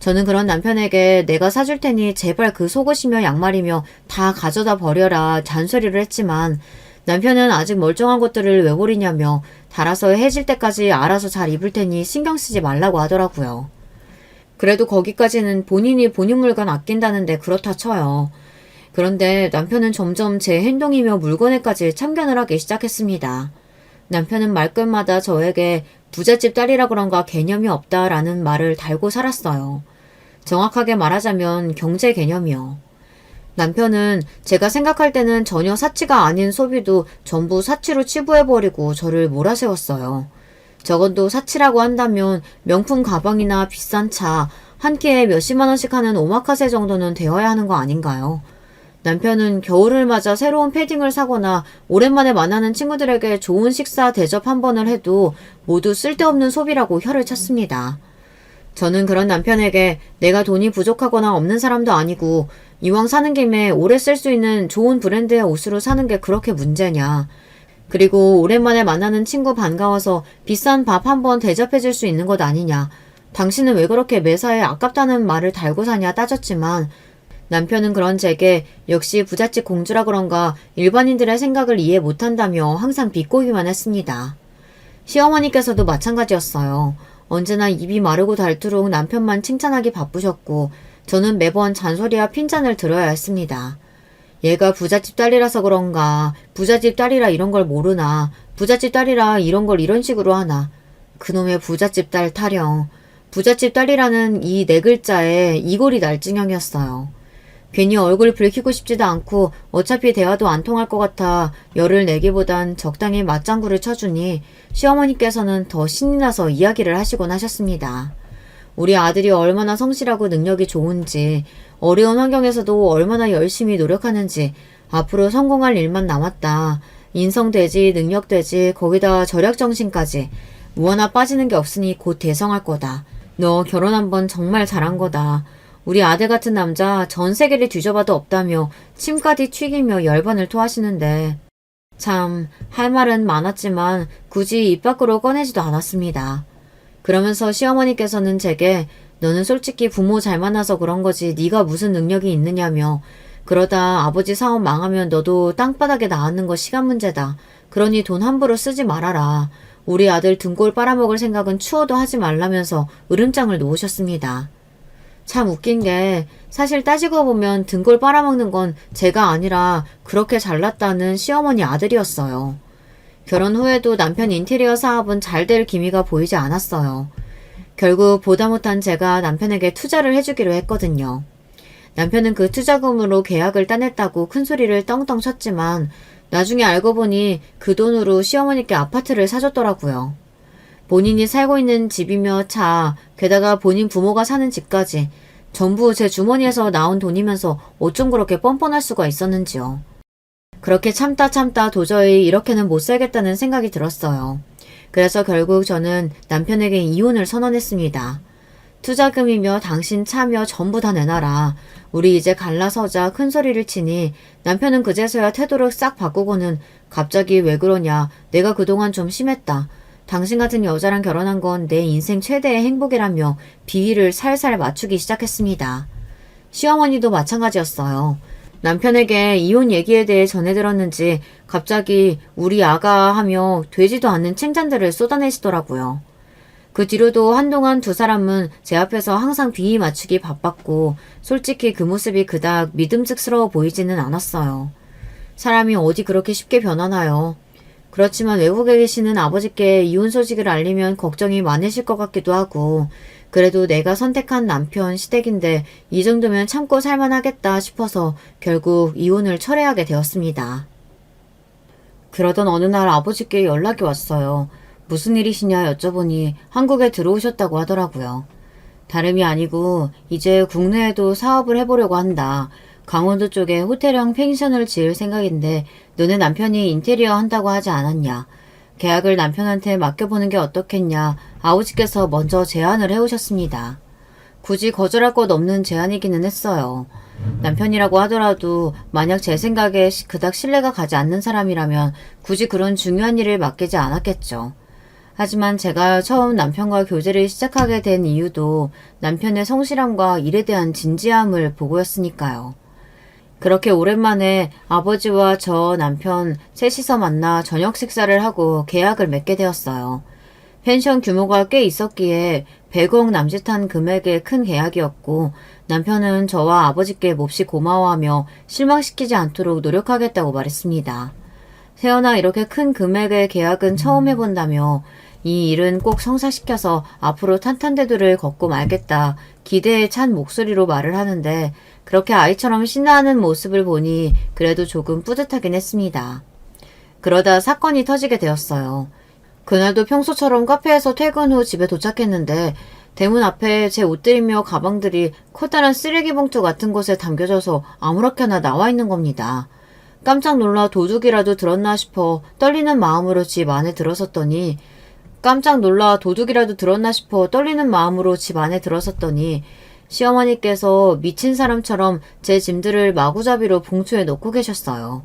저는 그런 남편에게 내가 사줄 테니 제발 그 속옷이며 양말이며 다 가져다 버려라 잔소리를 했지만 남편은 아직 멀쩡한 것들을 왜 버리냐며 달아서 해질 때까지 알아서 잘 입을 테니 신경 쓰지 말라고 하더라고요. 그래도 거기까지는 본인이 본인 물건 아낀다는데 그렇다 쳐요. 그런데 남편은 점점 제 행동이며 물건에까지 참견을 하기 시작했습니다. 남편은 말끝마다 저에게 부잣집 딸이라 그런가 개념이 없다라는 말을 달고 살았어요. 정확하게 말하자면 경제 개념이요. 남편은 제가 생각할 때는 전혀 사치가 아닌 소비도 전부 사치로 치부해버리고 저를 몰아세웠어요. 적어도 사치라고 한다면 명품 가방이나 비싼 차, 한 끼에 몇십만 원씩 하는 오마카세 정도는 되어야 하는 거 아닌가요? 남편은 겨울을 맞아 새로운 패딩을 사거나 오랜만에 만나는 친구들에게 좋은 식사 대접 한 번을 해도 모두 쓸데없는 소비라고 혀를 찼습니다. 저는 그런 남편에게 내가 돈이 부족하거나 없는 사람도 아니고 이왕 사는 김에 오래 쓸 수 있는 좋은 브랜드의 옷으로 사는 게 그렇게 문제냐. 그리고 오랜만에 만나는 친구 반가워서 비싼 밥 한 번 대접해줄 수 있는 것 아니냐. 당신은 왜 그렇게 매사에 아깝다는 말을 달고 사냐 따졌지만 남편은 그런 제게 역시 부잣집 공주라 그런가 일반인들의 생각을 이해 못한다며 항상 비꼬기만 했습니다. 시어머니께서도 마찬가지였어요. 언제나 입이 마르고 닳도록 남편만 칭찬하기 바쁘셨고 저는 매번 잔소리와 핀잔을 들어야 했습니다. 얘가 부잣집 딸이라서 그런가, 부잣집 딸이라 이런 걸 모르나, 부잣집 딸이라 이런 걸 이런 식으로 하나. 그놈의 부잣집 딸 타령. 부잣집 딸이라는 이 네 글자에 이골이 날찡형이었어요. 괜히 얼굴 붉히고 싶지도 않고 어차피 대화도 안 통할 것 같아 열을 내기보단 적당히 맞장구를 쳐주니 시어머니께서는 더 신이 나서 이야기를 하시곤 하셨습니다. 우리 아들이 얼마나 성실하고 능력이 좋은지, 어려운 환경에서도 얼마나 열심히 노력하는지, 앞으로 성공할 일만 남았다. 인성되지, 능력되지, 거기다 절약정신까지. 뭐 하나 빠지는 게 없으니 곧 대성할 거다. 너 결혼 한번 정말 잘한 거다. 우리 아들 같은 남자 전 세계를 뒤져봐도 없다며 침까지 튀기며 열반을 토하시는데 참 할 말은 많았지만 굳이 입 밖으로 꺼내지도 않았습니다. 그러면서 시어머니께서는 제게 너는 솔직히 부모 잘 만나서 그런 거지 네가 무슨 능력이 있느냐며 그러다 아버지 사업 망하면 너도 땅바닥에 나앉는 거 시간 문제다. 그러니 돈 함부로 쓰지 말아라. 우리 아들 등골 빨아먹을 생각은 추워도 하지 말라면서 으름장을 놓으셨습니다. 참 웃긴 게 사실 따지고 보면 등골 빨아먹는 건 제가 아니라 그렇게 잘났다는 시어머니 아들이었어요. 결혼 후에도 남편 인테리어 사업은 잘 될 기미가 보이지 않았어요. 결국 보다 못한 제가 남편에게 투자를 해주기로 했거든요. 남편은 그 투자금으로 계약을 따냈다고 큰소리를 떵떵 쳤지만 나중에 알고 보니 그 돈으로 시어머니께 아파트를 사줬더라고요. 본인이 살고 있는 집이며 차, 게다가 본인 부모가 사는 집까지 전부 제 주머니에서 나온 돈이면서 어쩜 그렇게 뻔뻔할 수가 있었는지요. 그렇게 참다 도저히 이렇게는 못 살겠다는 생각이 들었어요. 그래서 결국 저는 남편에게 이혼을 선언했습니다. 투자금이며 당신 차며 전부 다 내놔라. 우리 이제 갈라서자 큰소리를 치니 남편은 그제서야 태도를 싹 바꾸고는 갑자기 왜 그러냐. 내가 그동안 좀 심했다. 당신 같은 여자랑 결혼한 건 내 인생 최대의 행복이라며 비위를 살살 맞추기 시작했습니다. 시어머니도 마찬가지였어요. 남편에게 이혼 얘기에 대해 전해 들었는지 갑자기 우리 아가 하며 되지도 않는 칭찬들을 쏟아내시더라고요. 그 뒤로도 한동안 두 사람은 제 앞에서 항상 비위 맞추기 바빴고 솔직히 그 모습이 그닥 믿음직스러워 보이지는 않았어요. 사람이 어디 그렇게 쉽게 변하나요? 그렇지만 외국에 계시는 아버지께 이혼 소식을 알리면 걱정이 많으실 것 같기도 하고 그래도 내가 선택한 남편 시댁인데 이 정도면 참고 살만하겠다 싶어서 결국 이혼을 철회하게 되었습니다. 그러던 어느 날 아버지께 연락이 왔어요. 무슨 일이시냐 여쭤보니 한국에 들어오셨다고 하더라고요. 다름이 아니고 이제 국내에도 사업을 해보려고 한다. 강원도 쪽에 호텔형 펜션을 지을 생각인데 너네 남편이 인테리어 한다고 하지 않았냐. 계약을 남편한테 맡겨보는 게 어떻겠냐. 아버지께서 먼저 제안을 해오셨습니다. 굳이 거절할 것 없는 제안이기는 했어요. 남편이라고 하더라도 만약 제 생각에 그닥 신뢰가 가지 않는 사람이라면 굳이 그런 중요한 일을 맡기지 않았겠죠. 하지만 제가 처음 남편과 교제를 시작하게 된 이유도 남편의 성실함과 일에 대한 진지함을 보고였으니까요. 그렇게 오랜만에 아버지와 저 남편 셋이서 만나 저녁 식사를 하고 계약을 맺게 되었어요. 펜션 규모가 꽤 있었기에 100억 남짓한 금액의 큰 계약이었고 남편은 저와 아버지께 몹시 고마워하며 실망시키지 않도록 노력하겠다고 말했습니다. 태어나 이렇게 큰 금액의 계약은 처음 해본다며 이 일은 꼭 성사시켜서 앞으로 탄탄대도를 걷고 말겠다 기대에 찬 목소리로 말을 하는데 그렇게 아이처럼 신나하는 모습을 보니 그래도 조금 뿌듯하긴 했습니다. 그러다 사건이 터지게 되었어요. 그날도 평소처럼 카페에서 퇴근 후 집에 도착했는데 대문 앞에 제 옷들이며 가방들이 커다란 쓰레기 봉투 같은 곳에 담겨져서 아무렇게나 나와 있는 겁니다. 깜짝 놀라 도둑이라도 들었나 싶어 떨리는 마음으로 집 안에 들어섰더니 시어머니께서 미친 사람처럼 제 짐들을 마구잡이로 봉투에 넣고 계셨어요.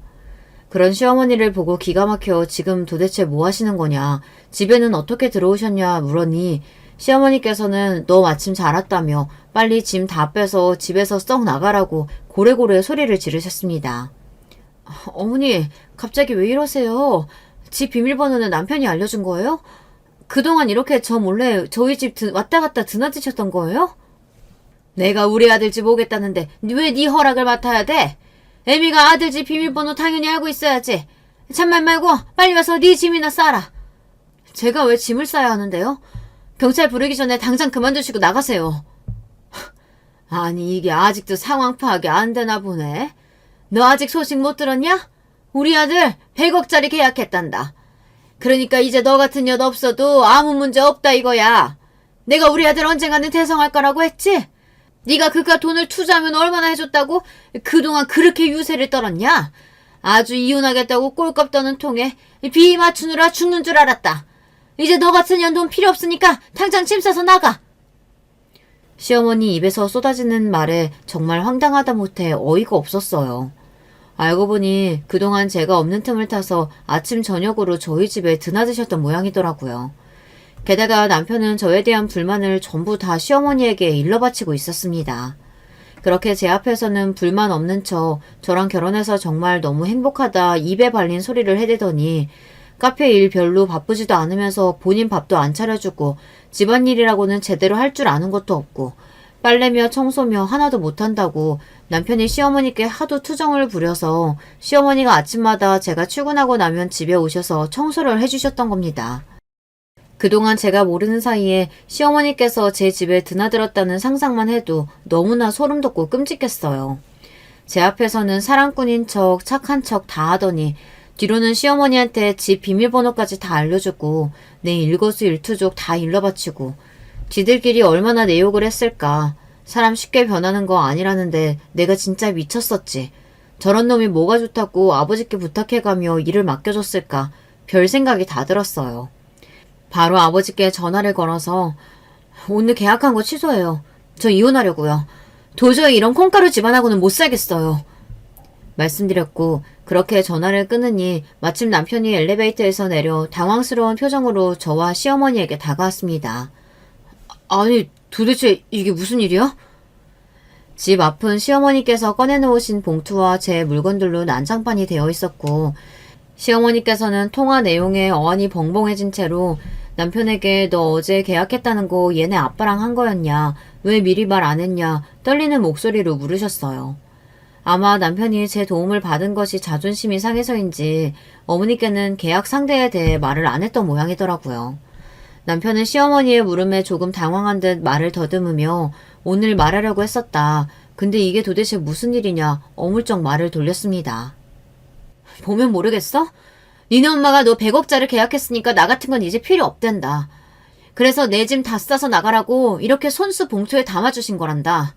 그런 시어머니를 보고 기가 막혀 지금 도대체 뭐 하시는 거냐, 집에는 어떻게 들어오셨냐 물으니 시어머니께서는 너 마침 잘 왔다며 빨리 짐 다 빼서 집에서 썩 나가라고 고래고래 소리를 지르셨습니다. 어머니, 갑자기 왜 이러세요? 집 비밀번호는 남편이 알려준 거예요? 그동안 이렇게 저 몰래 저희 집 왔다 갔다 드나드셨던 거예요? 내가 우리 아들 집 오겠다는데 왜 네 허락을 맡아야 돼? 애미가 아들 집 비밀번호 당연히 알고 있어야지. 참말 말고 빨리 와서 네 짐이나 싸라. 제가 왜 짐을 싸야 하는데요? 경찰 부르기 전에 당장 그만두시고 나가세요. 아니 이게 아직도 상황 파악이 안 되나 보네. 너 아직 소식 못 들었냐? 우리 아들 100억짜리 계약했단다. 그러니까 이제 너 같은 년 없어도 아무 문제 없다 이거야. 내가 우리 아들 언젠가는 대성할 거라고 했지? 네가 그깟 돈을 투자하면 얼마나 해줬다고 그동안 그렇게 유세를 떨었냐? 아주 이혼하겠다고 꼴값 떠는 통에 비 맞추느라 죽는 줄 알았다. 이제 너 같은 년 돈 필요 없으니까 당장 짐 싸서 나가. 시어머니 입에서 쏟아지는 말에 정말 황당하다 못해 어이가 없었어요. 알고 보니 그동안 제가 없는 틈을 타서 아침 저녁으로 저희 집에 드나드셨던 모양이더라고요. 게다가 남편은 저에 대한 불만을 전부 다 시어머니에게 일러바치고 있었습니다. 그렇게 제 앞에서는 불만 없는 척 저랑 결혼해서 정말 너무 행복하다 입에 발린 소리를 해대더니 카페 일 별로 바쁘지도 않으면서 본인 밥도 안 차려주고 집안일이라고는 제대로 할 줄 아는 것도 없고 빨래며 청소며 하나도 못한다고 남편이 시어머니께 하도 투정을 부려서 시어머니가 아침마다 제가 출근하고 나면 집에 오셔서 청소를 해주셨던 겁니다. 그동안 제가 모르는 사이에 시어머니께서 제 집에 드나들었다는 상상만 해도 너무나 소름 돋고 끔찍했어요. 제 앞에서는 사랑꾼인 척 착한 척 다 하더니 뒤로는 시어머니한테 집 비밀번호까지 다 알려주고 내 일거수일투족 다 일러바치고 지들끼리 얼마나 내 욕을 했을까. 사람 쉽게 변하는 거 아니라는데 내가 진짜 미쳤었지. 저런 놈이 뭐가 좋다고 아버지께 부탁해가며 일을 맡겨줬을까. 별 생각이 다 들었어요. 바로 아버지께 전화를 걸어서 오늘 계약한 거 취소해요. 저 이혼하려고요. 도저히 이런 콩가루 집안하고는 못 살겠어요. 말씀드렸고 그렇게 전화를 끊으니 마침 남편이 엘리베이터에서 내려 당황스러운 표정으로 저와 시어머니에게 다가왔습니다. 아니 도대체 이게 무슨 일이야? 집 앞은 시어머니께서 꺼내놓으신 봉투와 제 물건들로 난장판이 되어 있었고 시어머니께서는 통화 내용에 어안이 벙벙해진 채로 남편에게 너 어제 계약했다는 거 얘네 아빠랑 한 거였냐? 왜 미리 말 안 했냐? 떨리는 목소리로 물으셨어요. 아마 남편이 제 도움을 받은 것이 자존심이 상해서인지 어머니께는 계약 상대에 대해 말을 안 했던 모양이더라고요. 남편은 시어머니의 물음에 조금 당황한 듯 말을 더듬으며 오늘 말하려고 했었다. 근데 이게 도대체 무슨 일이냐 어물쩍 말을 돌렸습니다. 보면 모르겠어? 니네 엄마가 너 100억짜리 계약했으니까 나 같은 건 이제 필요 없댄다. 그래서 내 짐 다 싸서 나가라고 이렇게 손수 봉투에 담아주신 거란다.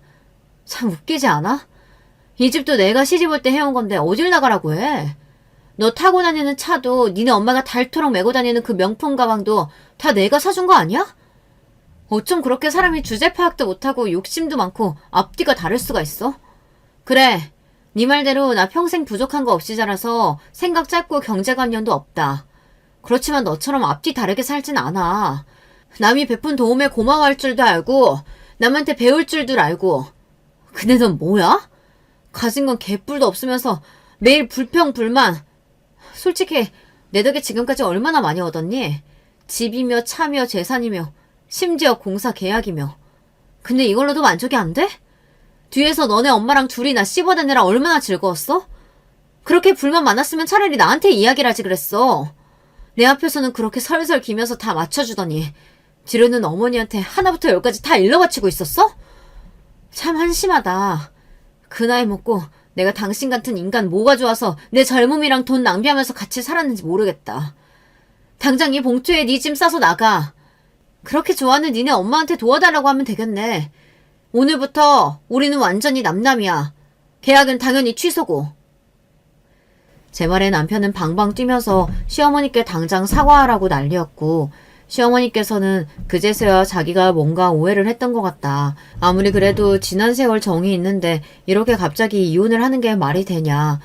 참 웃기지 않아? 이 집도 내가 시집 올 때 해온 건데 어딜 나가라고 해? 너 타고 다니는 차도 니네 엄마가 닳도록 메고 다니는 그 명품 가방도 다 내가 사준 거 아니야? 어쩜 그렇게 사람이 주제 파악도 못하고 욕심도 많고 앞뒤가 다를 수가 있어? 그래, 네 말대로 나 평생 부족한 거 없이 자라서 생각 짧고 경제관념도 없다. 그렇지만 너처럼 앞뒤 다르게 살진 않아. 남이 베푼 도움에 고마워할 줄도 알고 남한테 배울 줄도 알고. 근데 넌 뭐야? 가진 건 개뿔도 없으면서 매일 불평 불만. 솔직히 내 덕에 지금까지 얼마나 많이 얻었니? 집이며 차며 재산이며 심지어 공사 계약이며. 근데 이걸로도 만족이 안 돼? 뒤에서 너네 엄마랑 둘이 나 씹어대느라 얼마나 즐거웠어? 그렇게 불만 많았으면 차라리 나한테 이야기를 하지 그랬어. 내 앞에서는 그렇게 설설 기면서 다 맞춰주더니 뒤로는 어머니한테 하나부터 열까지 다 일러바치고 있었어? 참 한심하다. 그 나이 먹고 내가 당신 같은 인간 뭐가 좋아서 내 젊음이랑 돈 낭비하면서 같이 살았는지 모르겠다. 당장 이 봉투에 네 짐 싸서 나가. 그렇게 좋아하는 니네 엄마한테 도와달라고 하면 되겠네. 오늘부터 우리는 완전히 남남이야. 계약은 당연히 취소고. 제 말에 남편은 방방 뛰면서 시어머니께 당장 사과하라고 난리였고 시어머니께서는 그제서야 자기가 뭔가 오해를 했던 것 같다. 아무리 그래도 지난 세월 정이 있는데 이렇게 갑자기 이혼을 하는 게 말이 되냐.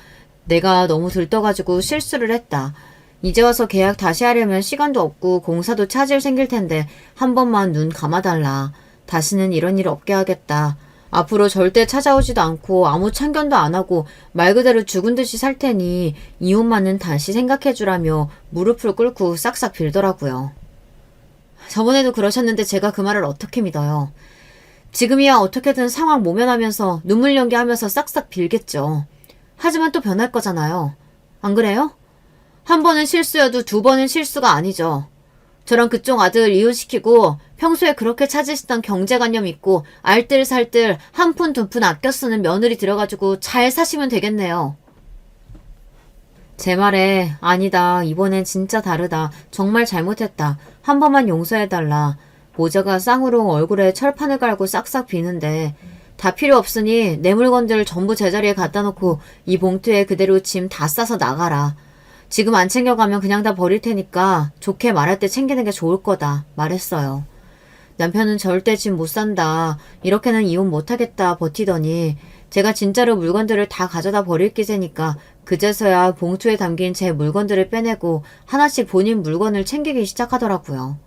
내가 너무 들떠가지고 실수를 했다. 이제 와서 계약 다시 하려면 시간도 없고 공사도 차질 생길 텐데 한 번만 눈 감아달라. 다시는 이런 일 없게 하겠다. 앞으로 절대 찾아오지도 않고 아무 참견도 안 하고 말 그대로 죽은 듯이 살 테니 이혼만은 다시 생각해주라며 무릎을 꿇고 싹싹 빌더라고요. 저번에도 그러셨는데 제가 그 말을 어떻게 믿어요. 지금이야 어떻게든 상황 모면하면서 눈물 연기하면서 싹싹 빌겠죠. 하지만 또 변할 거잖아요. 안 그래요? 한 번은 실수여도 두 번은 실수가 아니죠. 저랑 그쪽 아들 이혼시키고 평소에 그렇게 찾으시던 경제관념 있고 알뜰살뜰 한 푼 두 푼 아껴 쓰는 며느리 들어가지고 잘 사시면 되겠네요. 제 말에 아니다. 이번엔 진짜 다르다. 정말 잘못했다. 한 번만 용서해달라. 모자가 쌍으로 얼굴에 철판을 깔고 싹싹 비는데 다 필요 없으니 내 물건들 전부 제자리에 갖다 놓고 이 봉투에 그대로 짐 다 싸서 나가라. 지금 안 챙겨가면 그냥 다 버릴 테니까 좋게 말할 때 챙기는 게 좋을 거다 말했어요. 남편은 절대 짐 못 산다. 이렇게는 이혼 못하겠다 버티더니 제가 진짜로 물건들을 다 가져다 버릴 기세니까 그제서야 봉투에 담긴 제 물건들을 빼내고 하나씩 본인 물건을 챙기기 시작하더라고요.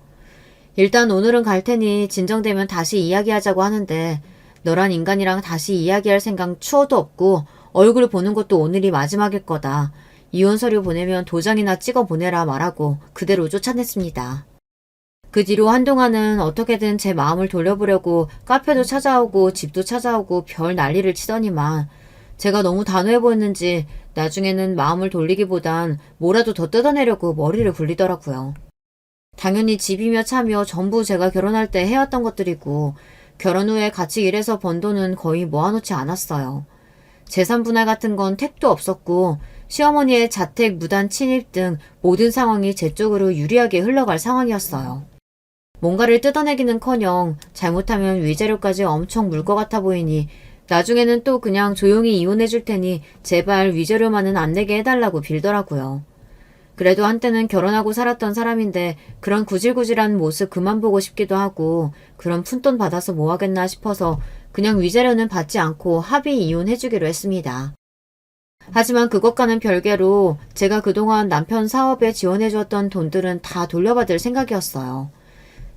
일단 오늘은 갈 테니 진정되면 다시 이야기하자고 하는데 너란 인간이랑 다시 이야기할 생각 추워도 없고 얼굴 보는 것도 오늘이 마지막일 거다. 이혼 서류 보내면 도장이나 찍어 보내라 말하고 그대로 쫓아냈습니다. 그 뒤로 한동안은 어떻게든 제 마음을 돌려보려고 카페도 찾아오고 집도 찾아오고 별 난리를 치더니만 제가 너무 단호해 보였는지 나중에는 마음을 돌리기보단 뭐라도 더 뜯어내려고 머리를 굴리더라고요. 당연히 집이며 차며 전부 제가 결혼할 때 해왔던 것들이고 결혼 후에 같이 일해서 번 돈은 거의 모아놓지 않았어요. 재산 분할 같은 건 택도 없었고 시어머니의 자택 무단 침입 등 모든 상황이 제 쪽으로 유리하게 흘러갈 상황이었어요. 뭔가를 뜯어내기는커녕 잘못하면 위자료까지 엄청 물 것 같아 보이니 나중에는 또 그냥 조용히 이혼해 줄 테니 제발 위자료만은 안 내게 해달라고 빌더라고요. 그래도 한때는 결혼하고 살았던 사람인데 그런 구질구질한 모습 그만 보고 싶기도 하고 그런 푼돈 받아서 뭐 하겠나 싶어서 그냥 위자료는 받지 않고 합의 이혼해주기로 했습니다. 하지만 그것과는 별개로 제가 그동안 남편 사업에 지원해주었던 돈들은 다 돌려받을 생각이었어요.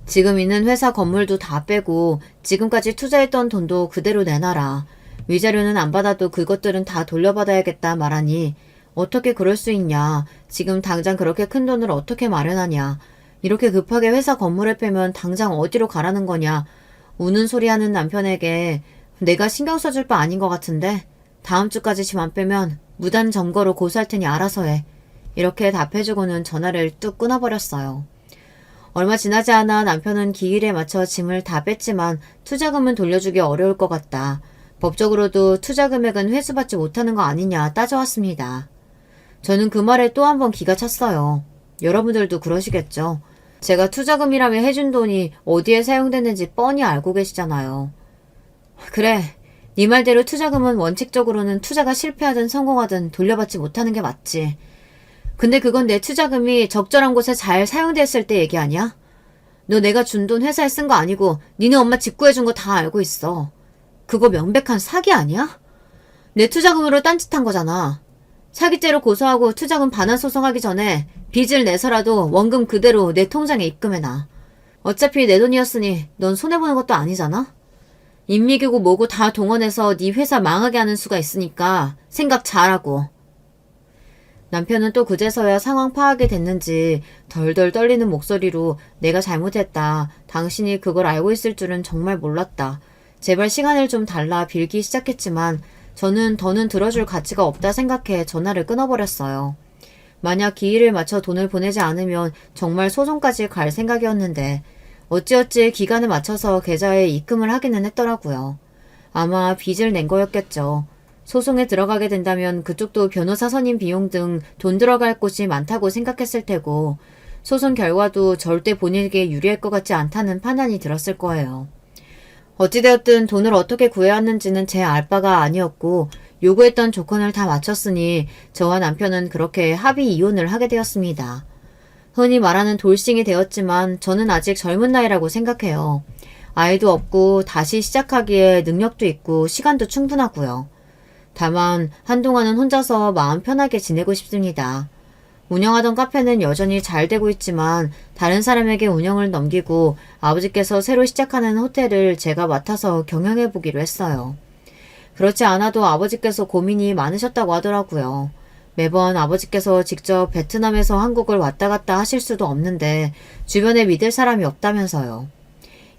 지금 있는 회사 건물도 다 빼고 지금까지 투자했던 돈도 그대로 내놔라. 위자료는 안 받아도 그것들은 다 돌려받아야겠다 말하니 어떻게 그럴 수 있냐. 지금 당장 그렇게 큰 돈을 어떻게 마련하냐. 이렇게 급하게 회사 건물에 빼면 당장 어디로 가라는 거냐. 우는 소리 하는 남편에게 내가 신경 써줄 바 아닌 것 같은데 다음 주까지 짐 안 빼면 무단 점거로 고소할 테니 알아서 해. 이렇게 답해주고는 전화를 뚝 끊어버렸어요. 얼마 지나지 않아 남편은 기일에 맞춰 짐을 다 뺐지만 투자금은 돌려주기 어려울 것 같다. 법적으로도 투자 금액은 회수받지 못하는 거 아니냐 따져왔습니다. 저는 그 말에 또 한 번 기가 찼어요. 여러분들도 그러시겠죠. 제가 투자금이라며 해준 돈이 어디에 사용됐는지 뻔히 알고 계시잖아요. 그래, 네 말대로 투자금은 원칙적으로는 투자가 실패하든 성공하든 돌려받지 못하는 게 맞지. 근데 그건 내 투자금이 적절한 곳에 잘 사용됐을 때 얘기 아니야? 너 내가 준 돈 회사에 쓴 거 아니고 니네 엄마 직구해준 거 다 알고 있어. 그거 명백한 사기 아니야? 내 투자금으로 딴짓한 거잖아. 사기죄로 고소하고 투자금 반환 소송하기 전에 빚을 내서라도 원금 그대로 내 통장에 입금해놔. 어차피 내 돈이었으니 넌 손해보는 것도 아니잖아? 인미기고 뭐고 다 동원해서 네 회사 망하게 하는 수가 있으니까 생각 잘하고. 남편은 또 그제서야 상황 파악이 됐는지 덜덜 떨리는 목소리로 내가 잘못했다. 당신이 그걸 알고 있을 줄은 정말 몰랐다. 제발 시간을 좀 달라 빌기 시작했지만 저는 더는 들어줄 가치가 없다 생각해 전화를 끊어버렸어요. 만약 기일을 맞춰 돈을 보내지 않으면 정말 소송까지 갈 생각이었는데 어찌어찌 기간을 맞춰서 계좌에 입금을 하기는 했더라고요. 아마 빚을 낸 거였겠죠. 소송에 들어가게 된다면 그쪽도 변호사 선임 비용 등 돈 들어갈 곳이 많다고 생각했을 테고 소송 결과도 절대 본인에게 유리할 것 같지 않다는 판단이 들었을 거예요. 어찌되었든 돈을 어떻게 구해왔는지는 제 알 바가 아니었고 요구했던 조건을 다 맞췄으니 저와 남편은 그렇게 합의 이혼을 하게 되었습니다. 흔히 말하는 돌싱이 되었지만 저는 아직 젊은 나이라고 생각해요. 아이도 없고 다시 시작하기에 능력도 있고 시간도 충분하고요. 다만 한동안은 혼자서 마음 편하게 지내고 싶습니다. 운영하던 카페는 여전히 잘 되고 있지만 다른 사람에게 운영을 넘기고 아버지께서 새로 시작하는 호텔을 제가 맡아서 경영해보기로 했어요. 그렇지 않아도 아버지께서 고민이 많으셨다고 하더라고요. 매번 아버지께서 직접 베트남에서 한국을 왔다 갔다 하실 수도 없는데 주변에 믿을 사람이 없다면서요.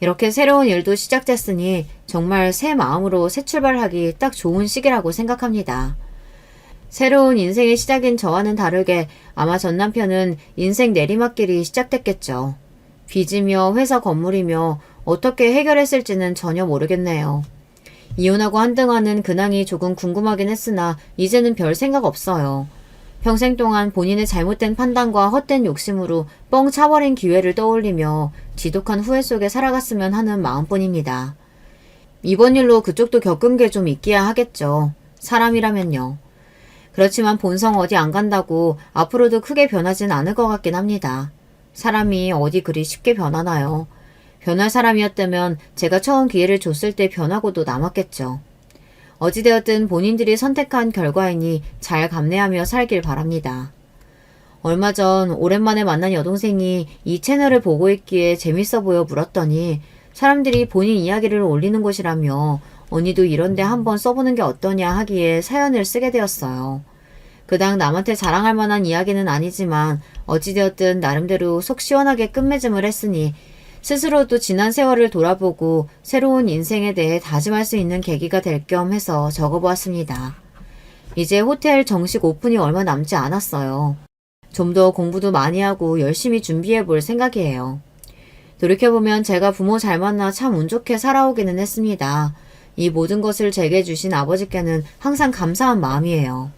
이렇게 새로운 일도 시작됐으니 정말 새 마음으로 새 출발하기 딱 좋은 시기라고 생각합니다. 새로운 인생의 시작인 저와는 다르게 아마 전 남편은 인생 내리막길이 시작됐겠죠. 빚이며 회사 건물이며 어떻게 해결했을지는 전혀 모르겠네요. 이혼하고 한동안은 근황이 조금 궁금하긴 했으나 이제는 별 생각 없어요. 평생 동안 본인의 잘못된 판단과 헛된 욕심으로 뻥 차버린 기회를 떠올리며 지독한 후회 속에 살아갔으면 하는 마음뿐입니다. 이번 일로 그쪽도 겪은 게 좀 있기야 하겠죠. 사람이라면요. 그렇지만 본성 어디 안 간다고 앞으로도 크게 변하진 않을 것 같긴 합니다. 사람이 어디 그리 쉽게 변하나요? 변할 사람이었다면 제가 처음 기회를 줬을 때 변하고도 남았겠죠. 어찌되었든 본인들이 선택한 결과이니 잘 감내하며 살길 바랍니다. 얼마 전 오랜만에 만난 여동생이 이 채널을 보고 있기에 재밌어 보여 물었더니 사람들이 본인 이야기를 올리는 곳이라며 언니도 이런데 한번 써보는 게 어떠냐 하기에 사연을 쓰게 되었어요. 그닥 남한테 자랑할 만한 이야기는 아니지만 어찌되었든 나름대로 속 시원하게 끝맺음을 했으니 스스로도 지난 세월을 돌아보고 새로운 인생에 대해 다짐할 수 있는 계기가 될 겸 해서 적어보았습니다. 이제 호텔 정식 오픈이 얼마 남지 않았어요. 좀 더 공부도 많이 하고 열심히 준비해 볼 생각이에요. 돌이켜보면 제가 부모 잘 만나 참 운 좋게 살아오기는 했습니다. 이 모든 것을 제게 주신 아버지께는 항상 감사한 마음이에요.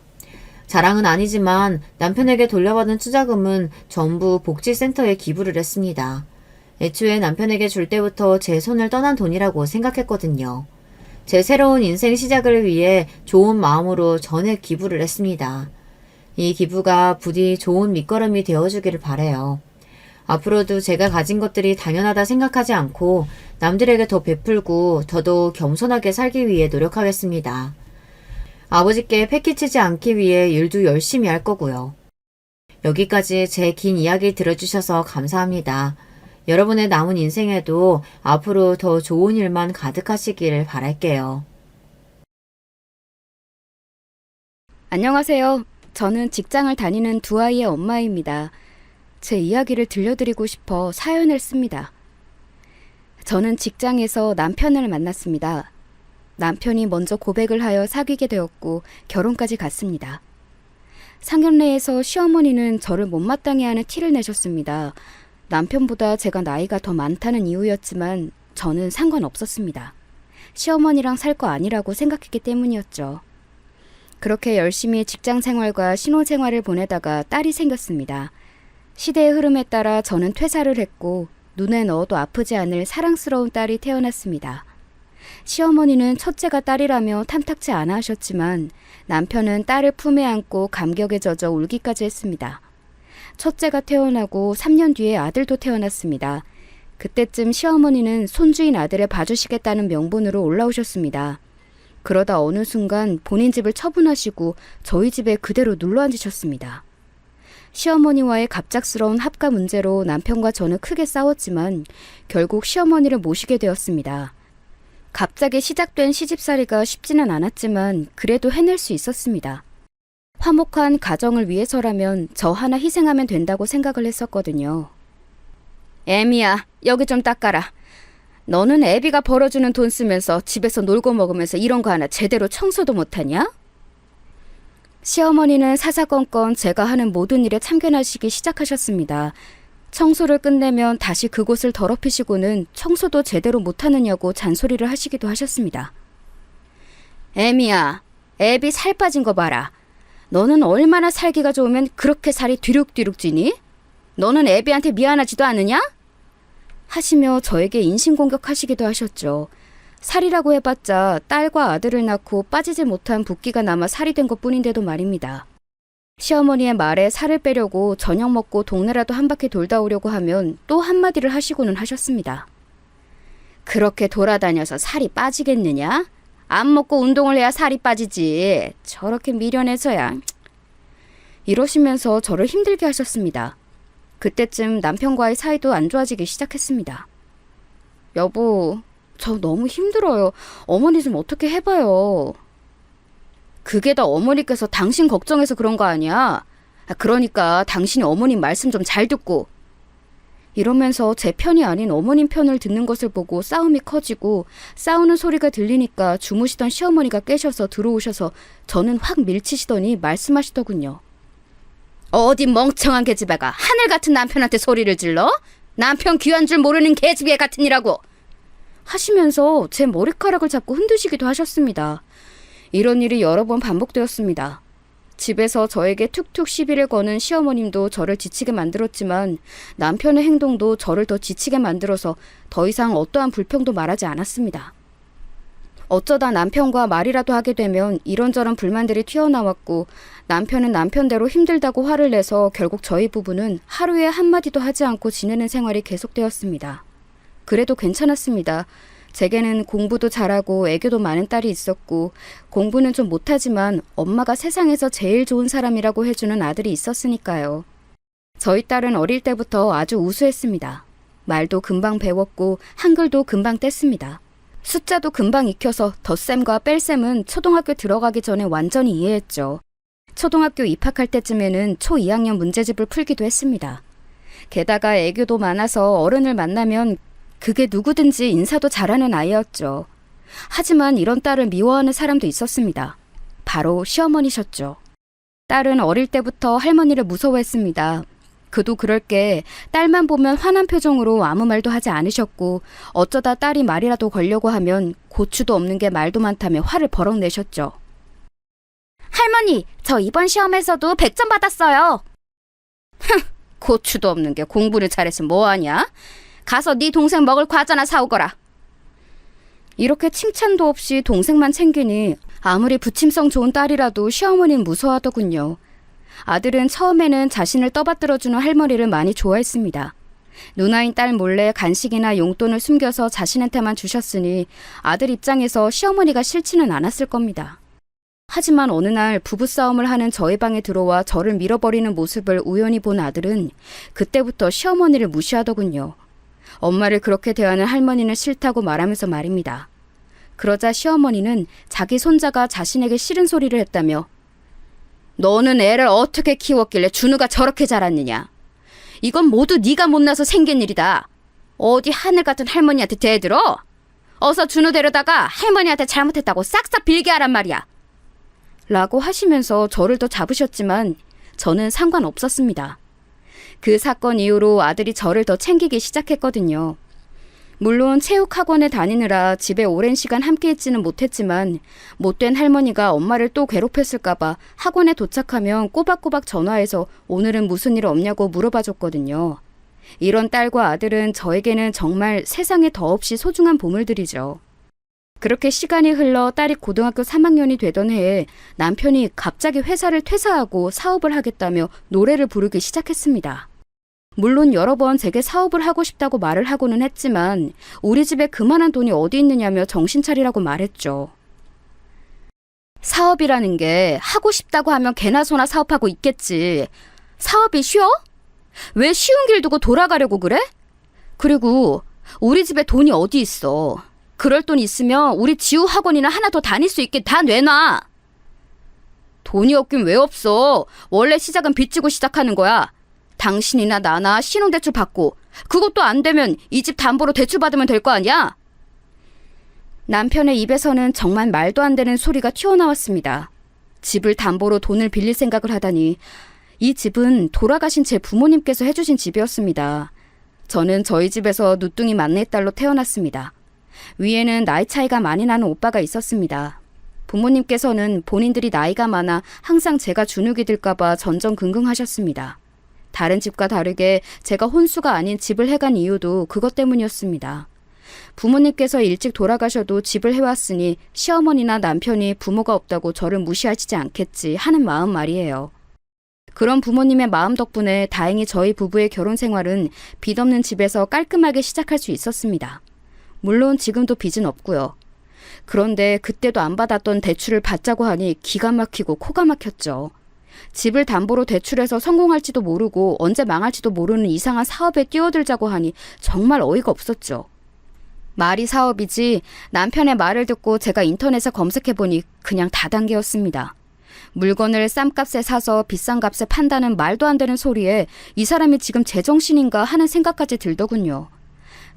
자랑은 아니지만 남편에게 돌려받은 투자금은 전부 복지센터에 기부를 했습니다. 애초에 남편에게 줄 때부터 제 손을 떠난 돈이라고 생각했거든요. 제 새로운 인생 시작을 위해 좋은 마음으로 전액 기부를 했습니다. 이 기부가 부디 좋은 밑거름이 되어주기를 바라요. 앞으로도 제가 가진 것들이 당연하다 생각하지 않고 남들에게 더 베풀고 더더욱 겸손하게 살기 위해 노력하겠습니다. 아버지께 패기치지 않기 위해 일도 열심히 할 거고요. 여기까지 제 긴 이야기 들어주셔서 감사합니다. 여러분의 남은 인생에도 앞으로 더 좋은 일만 가득하시길 바랄게요. 안녕하세요. 저는 직장을 다니는 두 아이의 엄마입니다. 제 이야기를 들려드리고 싶어 사연을 씁니다. 저는 직장에서 남편을 만났습니다. 남편이 먼저 고백을 하여 사귀게 되었고 결혼까지 갔습니다. 상견례에서 시어머니는 저를 못마땅해 하는 티를 내셨습니다. 남편보다 제가 나이가 더 많다는 이유였지만 저는 상관없었습니다. 시어머니랑 살 거 아니라고 생각했기 때문이었죠. 그렇게 열심히 직장 생활과 신혼 생활을 보내다가 딸이 생겼습니다. 시대의 흐름에 따라 저는 퇴사를 했고 눈에 넣어도 아프지 않을 사랑스러운 딸이 태어났습니다. 시어머니는 첫째가 딸이라며 탐탁지 않아 하셨지만 남편은 딸을 품에 안고 감격에 젖어 울기까지 했습니다. 첫째가 태어나고 3년 뒤에 아들도 태어났습니다. 그때쯤 시어머니는 손주인 아들을 봐주시겠다는 명분으로 올라오셨습니다. 그러다 어느 순간 본인 집을 처분하시고 저희 집에 그대로 눌러앉으셨습니다. 시어머니와의 갑작스러운 합가 문제로 남편과 저는 크게 싸웠지만 결국 시어머니를 모시게 되었습니다. 갑자기 시작된 시집살이가 쉽지는 않았지만 그래도 해낼 수 있었습니다. 화목한 가정을 위해서라면 저 하나 희생하면 된다고 생각을 했었거든요. 애미야, 여기 좀 닦아라. 너는 애비가 벌어주는 돈 쓰면서 집에서 놀고 먹으면서 이런 거 하나 제대로 청소도 못하냐? 시어머니는 사사건건 제가 하는 모든 일에 참견하시기 시작하셨습니다. 청소를 끝내면 다시 그곳을 더럽히시고는 청소도 제대로 못하느냐고 잔소리를 하시기도 하셨습니다. 애미야, 애비 살 빠진 거 봐라. 너는 얼마나 살기가 좋으면 그렇게 살이 뒤룩뒤룩 찌니? 너는 애비한테 미안하지도 않으냐? 하시며 저에게 인신공격하시기도 하셨죠. 살이라고 해봤자 딸과 아들을 낳고 빠지지 못한 붓기가 남아 살이 된 것뿐인데도 말입니다. 시어머니의 말에 살을 빼려고 저녁 먹고 동네라도 한 바퀴 돌다 오려고 하면 또 한마디를 하시고는 하셨습니다. 그렇게 돌아다녀서 살이 빠지겠느냐? 안 먹고 운동을 해야 살이 빠지지. 저렇게 미련해서야. 이러시면서 저를 힘들게 하셨습니다. 그때쯤 남편과의 사이도 안 좋아지기 시작했습니다. 여보, 저 너무 힘들어요. 어머니 좀 어떻게 해봐요. 그게 다 어머니께서 당신 걱정해서 그런 거 아니야? 그러니까 당신이 어머님 말씀 좀 잘 듣고. 이러면서 제 편이 아닌 어머님 편을 듣는 것을 보고 싸움이 커지고 싸우는 소리가 들리니까 주무시던 시어머니가 깨셔서 들어오셔서 저는 확 밀치시더니 말씀하시더군요. 어디 멍청한 계집애가 하늘 같은 남편한테 소리를 질러? 남편 귀한 줄 모르는 계집애 같은 이라고 하시면서 제 머리카락을 잡고 흔드시기도 하셨습니다. 이런 일이 여러 번 반복되었습니다. 집에서 저에게 툭툭 시비를 거는 시어머님도 저를 지치게 만들었지만 남편의 행동도 저를 더 지치게 만들어서 더 이상 어떠한 불평도 말하지 않았습니다. 어쩌다 남편과 말이라도 하게 되면 이런저런 불만들이 튀어나왔고 남편은 남편대로 힘들다고 화를 내서 결국 저희 부부는 하루에 한마디도 하지 않고 지내는 생활이 계속되었습니다. 그래도 괜찮았습니다. 제게는 공부도 잘하고 애교도 많은 딸이 있었고 공부는 좀 못하지만 엄마가 세상에서 제일 좋은 사람이라고 해주는 아들이 있었으니까요. 저희 딸은 어릴 때부터 아주 우수했습니다. 말도 금방 배웠고 한글도 금방 뗐습니다. 숫자도 금방 익혀서 덧셈과 뺄셈은 초등학교 들어가기 전에 완전히 이해했죠. 초등학교 입학할 때쯤에는 초 2학년 문제집을 풀기도 했습니다. 게다가 애교도 많아서 어른을 만나면 그게 누구든지 인사도 잘하는 아이였죠. 하지만 이런 딸을 미워하는 사람도 있었습니다. 바로 시어머니셨죠. 딸은 어릴 때부터 할머니를 무서워했습니다. 그도 그럴 게 딸만 보면 화난 표정으로 아무 말도 하지 않으셨고 어쩌다 딸이 말이라도 걸려고 하면 고추도 없는 게 말도 많다며 화를 버럭 내셨죠. 할머니, 저 이번 시험에서도 100점 받았어요. 흥, 고추도 없는 게 공부를 잘했으면 뭐하냐? 가서 네 동생 먹을 과자나 사오거라. 이렇게 칭찬도 없이 동생만 챙기니 아무리 부침성 좋은 딸이라도 시어머니는 무서워하더군요. 아들은 처음에는 자신을 떠받들어주는 할머니를 많이 좋아했습니다. 누나인 딸 몰래 간식이나 용돈을 숨겨서 자신한테만 주셨으니 아들 입장에서 시어머니가 싫지는 않았을 겁니다. 하지만 어느 날 부부싸움을 하는 저희 방에 들어와 저를 밀어버리는 모습을 우연히 본 아들은 그때부터 시어머니를 무시하더군요. 엄마를 그렇게 대하는 할머니는 싫다고 말하면서 말입니다. 그러자 시어머니는 자기 손자가 자신에게 싫은 소리를 했다며 너는 애를 어떻게 키웠길래 준우가 저렇게 자랐느냐. 이건 모두 네가 못나서 생긴 일이다. 어디 하늘 같은 할머니한테 대들어? 어서 준우 데려다가 할머니한테 잘못했다고 싹싹 빌게 하란 말이야. 라고 하시면서 저를 더 잡으셨지만 저는 상관없었습니다. 그 사건 이후로 아들이 저를 더 챙기기 시작했거든요. 물론 체육학원에 다니느라 집에 오랜 시간 함께 있지는 못했지만 못된 할머니가 엄마를 또 괴롭혔을까봐 학원에 도착하면 꼬박꼬박 전화해서 오늘은 무슨 일 없냐고 물어봐줬거든요. 이런 딸과 아들은 저에게는 정말 세상에 더없이 소중한 보물들이죠. 그렇게 시간이 흘러 딸이 고등학교 3학년이 되던 해에 남편이 갑자기 회사를 퇴사하고 사업을 하겠다며 노래를 부르기 시작했습니다. 물론 여러 번 제게 사업을 하고 싶다고 말을 하고는 했지만 우리 집에 그만한 돈이 어디 있느냐며 정신 차리라고 말했죠. 사업이라는 게 하고 싶다고 하면 개나 소나 사업하고 있겠지. 사업이 쉬워? 왜 쉬운 길 두고 돌아가려고 그래? 그리고 우리 집에 돈이 어디 있어. 그럴 돈 있으면 우리 지우 학원이나 하나 더 다닐 수 있게 다 내놔. 돈이 없긴 왜 없어. 원래 시작은 빚지고 시작하는 거야. 당신이나 나나 신용대출 받고 그것도 안 되면 이 집 담보로 대출 받으면 될 거 아니야? 남편의 입에서는 정말 말도 안 되는 소리가 튀어나왔습니다. 집을 담보로 돈을 빌릴 생각을 하다니 이 집은 돌아가신 제 부모님께서 해주신 집이었습니다. 저는 저희 집에서 누뚱이 막내딸로 태어났습니다. 위에는 나이 차이가 많이 나는 오빠가 있었습니다. 부모님께서는 본인들이 나이가 많아 항상 제가 주눅이 들까봐 전전긍긍하셨습니다. 다른 집과 다르게 제가 혼수가 아닌 집을 해간 이유도 그것 때문이었습니다. 부모님께서 일찍 돌아가셔도 집을 해왔으니 시어머니나 남편이 부모가 없다고 저를 무시하시지 않겠지 하는 마음 말이에요. 그런 부모님의 마음 덕분에 다행히 저희 부부의 결혼 생활은 빚 없는 집에서 깔끔하게 시작할 수 있었습니다. 물론 지금도 빚은 없고요. 그런데 그때도 안 받았던 대출을 받자고 하니 기가 막히고 코가 막혔죠. 집을 담보로 대출해서 성공할지도 모르고 언제 망할지도 모르는 이상한 사업에 뛰어들자고 하니 정말 어이가 없었죠. 말이 사업이지 남편의 말을 듣고 제가 인터넷에 검색해보니 그냥 다단계였습니다. 물건을 싼 값에 사서 비싼 값에 판다는 말도 안 되는 소리에 이 사람이 지금 제정신인가 하는 생각까지 들더군요.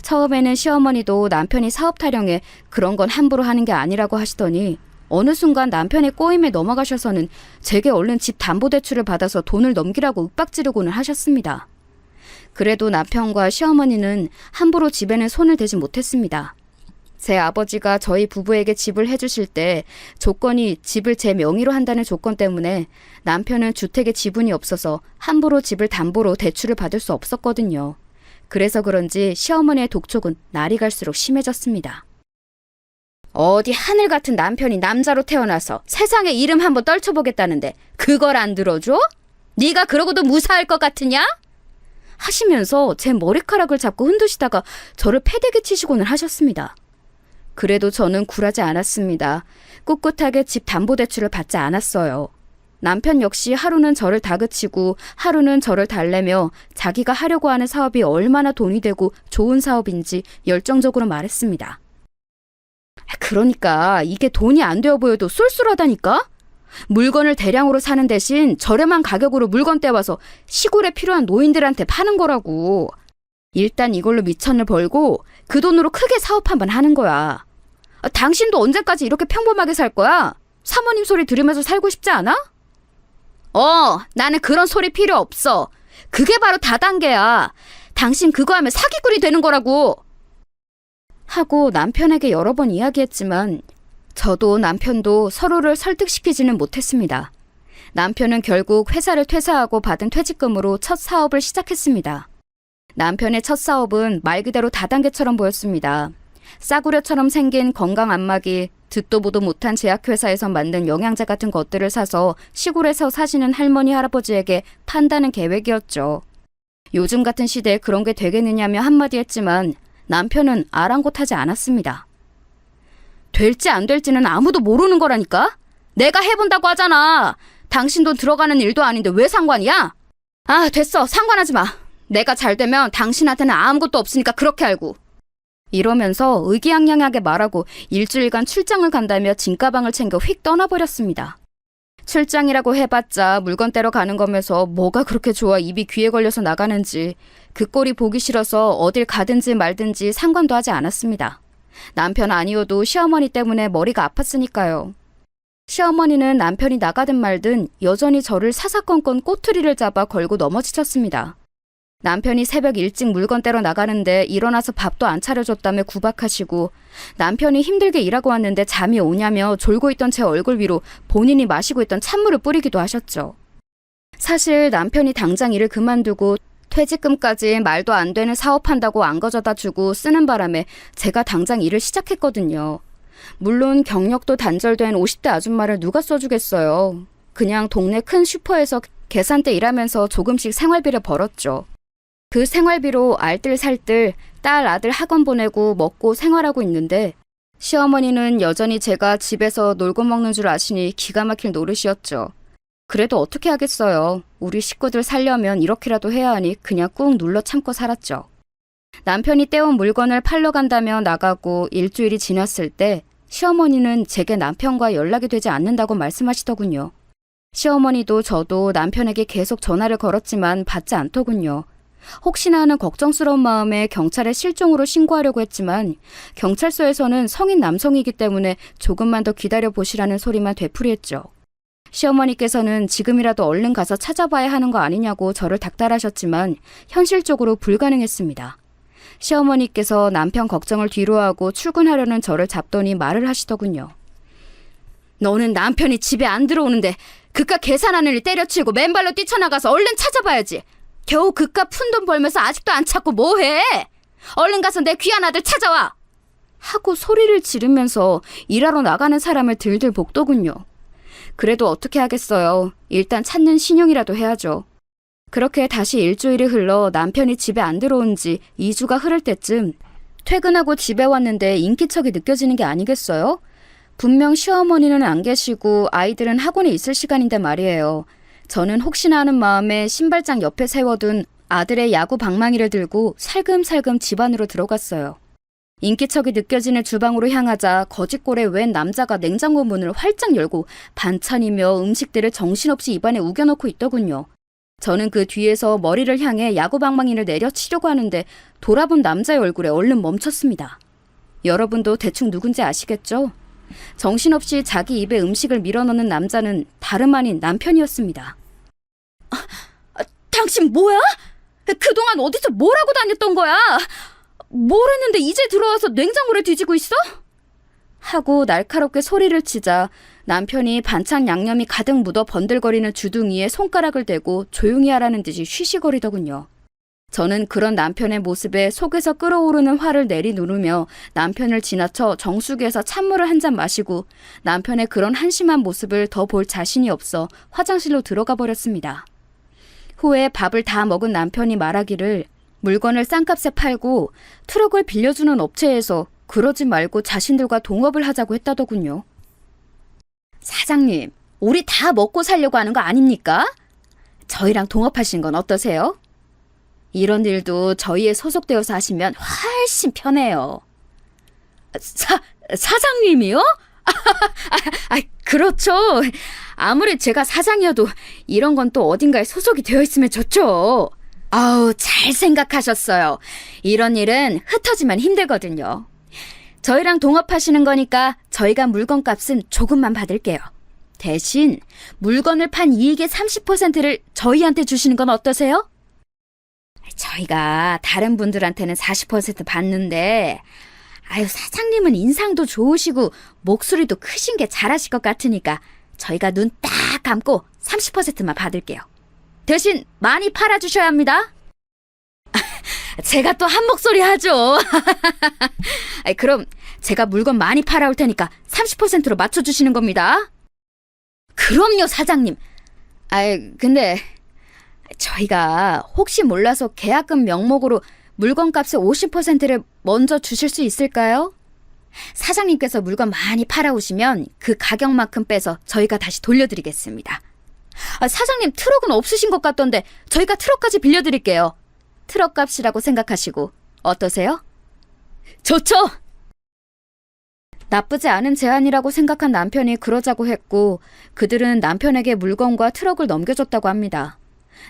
처음에는 시어머니도 남편이 사업 타령에 그런 건 함부로 하는 게 아니라고 하시더니 어느 순간 남편의 꼬임에 넘어가셔서는 제게 얼른 집 담보대출을 받아서 돈을 넘기라고 윽박지르고는 하셨습니다. 그래도 남편과 시어머니는 함부로 집에는 손을 대지 못했습니다. 제 아버지가 저희 부부에게 집을 해주실 때 조건이 집을 제 명의로 한다는 조건 때문에 남편은 주택에 지분이 없어서 함부로 집을 담보로 대출을 받을 수 없었거든요. 그래서 그런지 시어머니의 독촉은 날이 갈수록 심해졌습니다. 어디 하늘 같은 남편이 남자로 태어나서 세상에 이름 한번 떨쳐보겠다는데 그걸 안 들어줘? 네가 그러고도 무사할 것 같으냐? 하시면서 제 머리카락을 잡고 흔드시다가 저를 패대기 치시고는 하셨습니다. 그래도 저는 굴하지 않았습니다. 꿋꿋하게 집 담보대출을 받지 않았어요. 남편 역시 하루는 저를 다그치고 하루는 저를 달래며 자기가 하려고 하는 사업이 얼마나 돈이 되고 좋은 사업인지 열정적으로 말했습니다. 그러니까 이게 돈이 안 되어 보여도 쏠쏠하다니까? 물건을 대량으로 사는 대신 저렴한 가격으로 물건 떼와서 시골에 필요한 노인들한테 파는 거라고. 일단 이걸로 미천을 벌고 그 돈으로 크게 사업 한번 하는 거야. 당신도 언제까지 이렇게 평범하게 살 거야? 사모님 소리 들으면서 살고 싶지 않아? 나는 그런 소리 필요 없어. 그게 바로 다단계야. 당신 그거 하면 사기꾼이 되는 거라고. 하고 남편에게 여러 번 이야기했지만 저도 남편도 서로를 설득시키지는 못했습니다. 남편은 결국 회사를 퇴사하고 받은 퇴직금으로 첫 사업을 시작했습니다. 남편의 첫 사업은 말 그대로 다단계처럼 보였습니다. 싸구려처럼 생긴 건강 안마기, 듣도 보도 못한 제약회사에서 만든 영양제 같은 것들을 사서 시골에서 사시는 할머니 할아버지에게 판다는 계획이었죠. 요즘 같은 시대에 그런 게 되겠느냐며 한마디 했지만 남편은 아랑곳하지 않았습니다. 될지 안 될지는 아무도 모르는 거라니까? 내가 해본다고 하잖아. 당신 돈 들어가는 일도 아닌데 왜 상관이야? 됐어. 상관하지 마. 내가 잘 되면 당신한테는 아무것도 없으니까 그렇게 알고. 이러면서 의기양양하게 말하고 일주일간 출장을 간다며 짐가방을 챙겨 휙 떠나버렸습니다. 출장이라고 해봤자 물건 떼러 가는 거면서 뭐가 그렇게 좋아 입이 귀에 걸려서 나가는지 그 꼴이 보기 싫어서 어딜 가든지 말든지 상관도 하지 않았습니다. 남편 아니어도 시어머니 때문에 머리가 아팠으니까요. 시어머니는 남편이 나가든 말든 여전히 저를 사사건건 꼬투리를 잡아 걸고 넘어지셨습니다. 남편이 새벽 일찍 물건 떼러 나가는데 일어나서 밥도 안 차려줬다며 구박하시고 남편이 힘들게 일하고 왔는데 잠이 오냐며 졸고 있던 제 얼굴 위로 본인이 마시고 있던 찬물을 뿌리기도 하셨죠. 사실 남편이 당장 일을 그만두고 퇴직금까지 말도 안 되는 사업한다고 안 가져다 주고 쓰는 바람에 제가 당장 일을 시작했거든요. 물론 경력도 단절된 50대 아줌마를 누가 써주겠어요. 그냥 동네 큰 슈퍼에서 계산대 일하면서 조금씩 생활비를 벌었죠. 그 생활비로 알뜰살뜰 딸 아들 학원 보내고 먹고 생활하고 있는데 시어머니는 여전히 제가 집에서 놀고 먹는 줄 아시니 기가 막힐 노릇이었죠. 그래도 어떻게 하겠어요. 우리 식구들 살려면 이렇게라도 해야 하니 그냥 꾹 눌러 참고 살았죠. 남편이 떼온 물건을 팔러 간다며 나가고 일주일이 지났을 때 시어머니는 제게 남편과 연락이 되지 않는다고 말씀하시더군요. 시어머니도 저도 남편에게 계속 전화를 걸었지만 받지 않더군요. 혹시나 하는 걱정스러운 마음에 경찰에 실종으로 신고하려고 했지만 경찰서에서는 성인 남성이기 때문에 조금만 더 기다려보시라는 소리만 되풀이했죠. 시어머니께서는 지금이라도 얼른 가서 찾아봐야 하는 거 아니냐고 저를 닥달하셨지만 현실적으로 불가능했습니다. 시어머니께서 남편 걱정을 뒤로하고 출근하려는 저를 잡더니 말을 하시더군요. 너는 남편이 집에 안 들어오는데 그깟 계산하는 일 때려치고 맨발로 뛰쳐나가서 얼른 찾아봐야지. 겨우 그깟 푼돈 벌면서 아직도 안 찾고 뭐해? 얼른 가서 내 귀한 아들 찾아와! 하고 소리를 지르면서 일하러 나가는 사람을 들들 볶더군요. 그래도 어떻게 하겠어요. 일단 찾는 신용이라도 해야죠. 그렇게 다시 일주일이 흘러 남편이 집에 안 들어온 지 2주가 흐를 때쯤 퇴근하고 집에 왔는데 인기척이 느껴지는 게 아니겠어요? 분명 시어머니는 안 계시고 아이들은 학원에 있을 시간인데 말이에요. 저는 혹시나 하는 마음에 신발장 옆에 세워둔 아들의 야구 방망이를 들고 살금살금 집 안으로 들어갔어요. 인기척이 느껴지는 주방으로 향하자 거짓골에 웬 남자가 냉장고 문을 활짝 열고 반찬이며 음식들을 정신없이 입안에 우겨넣고 있더군요. 저는 그 뒤에서 머리를 향해 야구 방망이를 내려치려고 하는데 돌아본 남자의 얼굴에 얼른 멈췄습니다. 여러분도 대충 누군지 아시겠죠? 정신없이 자기 입에 음식을 밀어넣는 남자는 다름 아닌 남편이었습니다. 당신 뭐야? 그동안 어디서 뭘 하고 다녔던 거야? 뭘 했는데 이제 들어와서 냉장고를 뒤지고 있어? 하고 날카롭게 소리를 치자 남편이 반찬 양념이 가득 묻어 번들거리는 주둥이에 손가락을 대고 조용히 하라는 듯이 쉬쉬거리더군요. 저는 그런 남편의 모습에 속에서 끓어오르는 화를 내리누르며 남편을 지나쳐 정수기에서 찬물을 한 잔 마시고 남편의 그런 한심한 모습을 더 볼 자신이 없어 화장실로 들어가 버렸습니다. 후에 밥을 다 먹은 남편이 말하기를 물건을 싼값에 팔고 트럭을 빌려주는 업체에서 그러지 말고 자신들과 동업을 하자고 했다더군요. 사장님, 우리 다 먹고 살려고 하는 거 아닙니까? 저희랑 동업하신 건 어떠세요? 이런 일도 저희에 소속되어서 하시면 훨씬 편해요. 사장님이요? 그렇죠. 아무리 제가 사장이어도 이런 건 또 어딘가에 소속이 되어 있으면 좋죠. 아우, 잘 생각하셨어요. 이런 일은 흩어지면 힘들거든요. 저희랑 동업하시는 거니까 저희가 물건값은 조금만 받을게요. 대신 물건을 판 이익의 30%를 저희한테 주시는 건 어떠세요? 저희가 다른 분들한테는 40% 받는데 사장님은 인상도 좋으시고 목소리도 크신 게 잘하실 것 같으니까 저희가 눈 딱 감고 30%만 받을게요. 대신 많이 팔아주셔야 합니다. 제가 또 한 목소리 하죠. 그럼 제가 물건 많이 팔아올 테니까 30%로 맞춰주시는 겁니다. 그럼요, 사장님. 근데 저희가 혹시 몰라서 계약금 명목으로 물건값의 50%를 먼저 주실 수 있을까요? 사장님께서 물건 많이 팔아오시면 그 가격만큼 빼서 저희가 다시 돌려드리겠습니다. 사장님 트럭은 없으신 것 같던데 저희가 트럭까지 빌려드릴게요. 트럭값이라고 생각하시고 어떠세요? 좋죠! 나쁘지 않은 제안이라고 생각한 남편이 그러자고 했고 그들은 남편에게 물건과 트럭을 넘겨줬다고 합니다.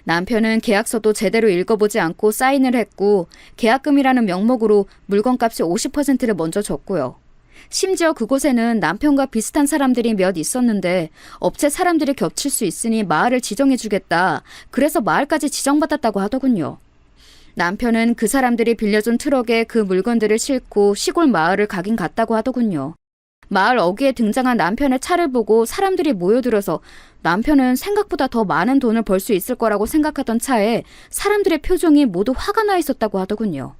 남편은 계약서도 제대로 읽어보지 않고 사인을 했고 계약금이라는 명목으로 물건값의 50%를 먼저 줬고요. 심지어 그곳에는 남편과 비슷한 사람들이 몇 있었는데 업체 사람들이 겹칠 수 있으니 마을을 지정해주겠다. 그래서 마을까지 지정받았다고 하더군요. 남편은 그 사람들이 빌려준 트럭에 그 물건들을 싣고 시골 마을을 가긴 갔다고 하더군요. 마을 어귀에 등장한 남편의 차를 보고 사람들이 모여들어서 남편은 생각보다 더 많은 돈을 벌 수 있을 거라고 생각하던 차에 사람들의 표정이 모두 화가 나 있었다고 하더군요.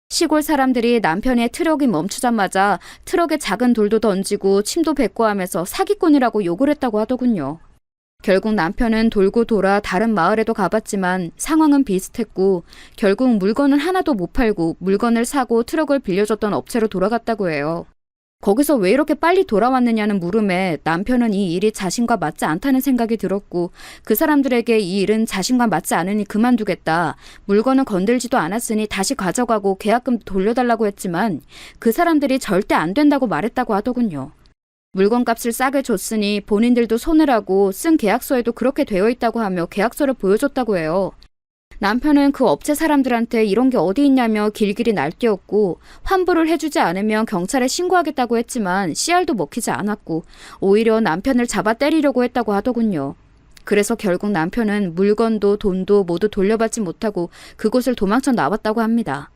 시골 사람들이 남편의 트럭이 멈추자마자 트럭에 작은 돌도 던지고 침도 뱉고 하면서 사기꾼이라고 욕을 했다고 하더군요. 결국 남편은 돌고 돌아 다른 마을에도 가봤지만 상황은 비슷했고 결국 물건을 하나도 못 팔고 물건을 사고 트럭을 빌려줬던 업체로 돌아갔다고 해요. 거기서 왜 이렇게 빨리 돌아왔느냐는 물음에 남편은 이 일이 자신과 맞지 않다는 생각이 들었고 그 사람들에게 이 일은 자신과 맞지 않으니 그만두겠다. 물건은 건들지도 않았으니 다시 가져가고 계약금 돌려달라고 했지만 그 사람들이 절대 안 된다고 말했다고 하더군요. 물건값을 싸게 줬으니 본인들도 손해라고 쓴 계약서에도 그렇게 되어 있다고 하며 계약서를 보여줬다고 해요. 남편은 그 업체 사람들한테 이런 게 어디 있냐며 길길이 날뛰었고 환불을 해주지 않으면 경찰에 신고하겠다고 했지만 씨알도 먹히지 않았고 오히려 남편을 잡아 때리려고 했다고 하더군요. 그래서 결국 남편은 물건도 돈도 모두 돌려받지 못하고 그곳을 도망쳐 나왔다고 합니다.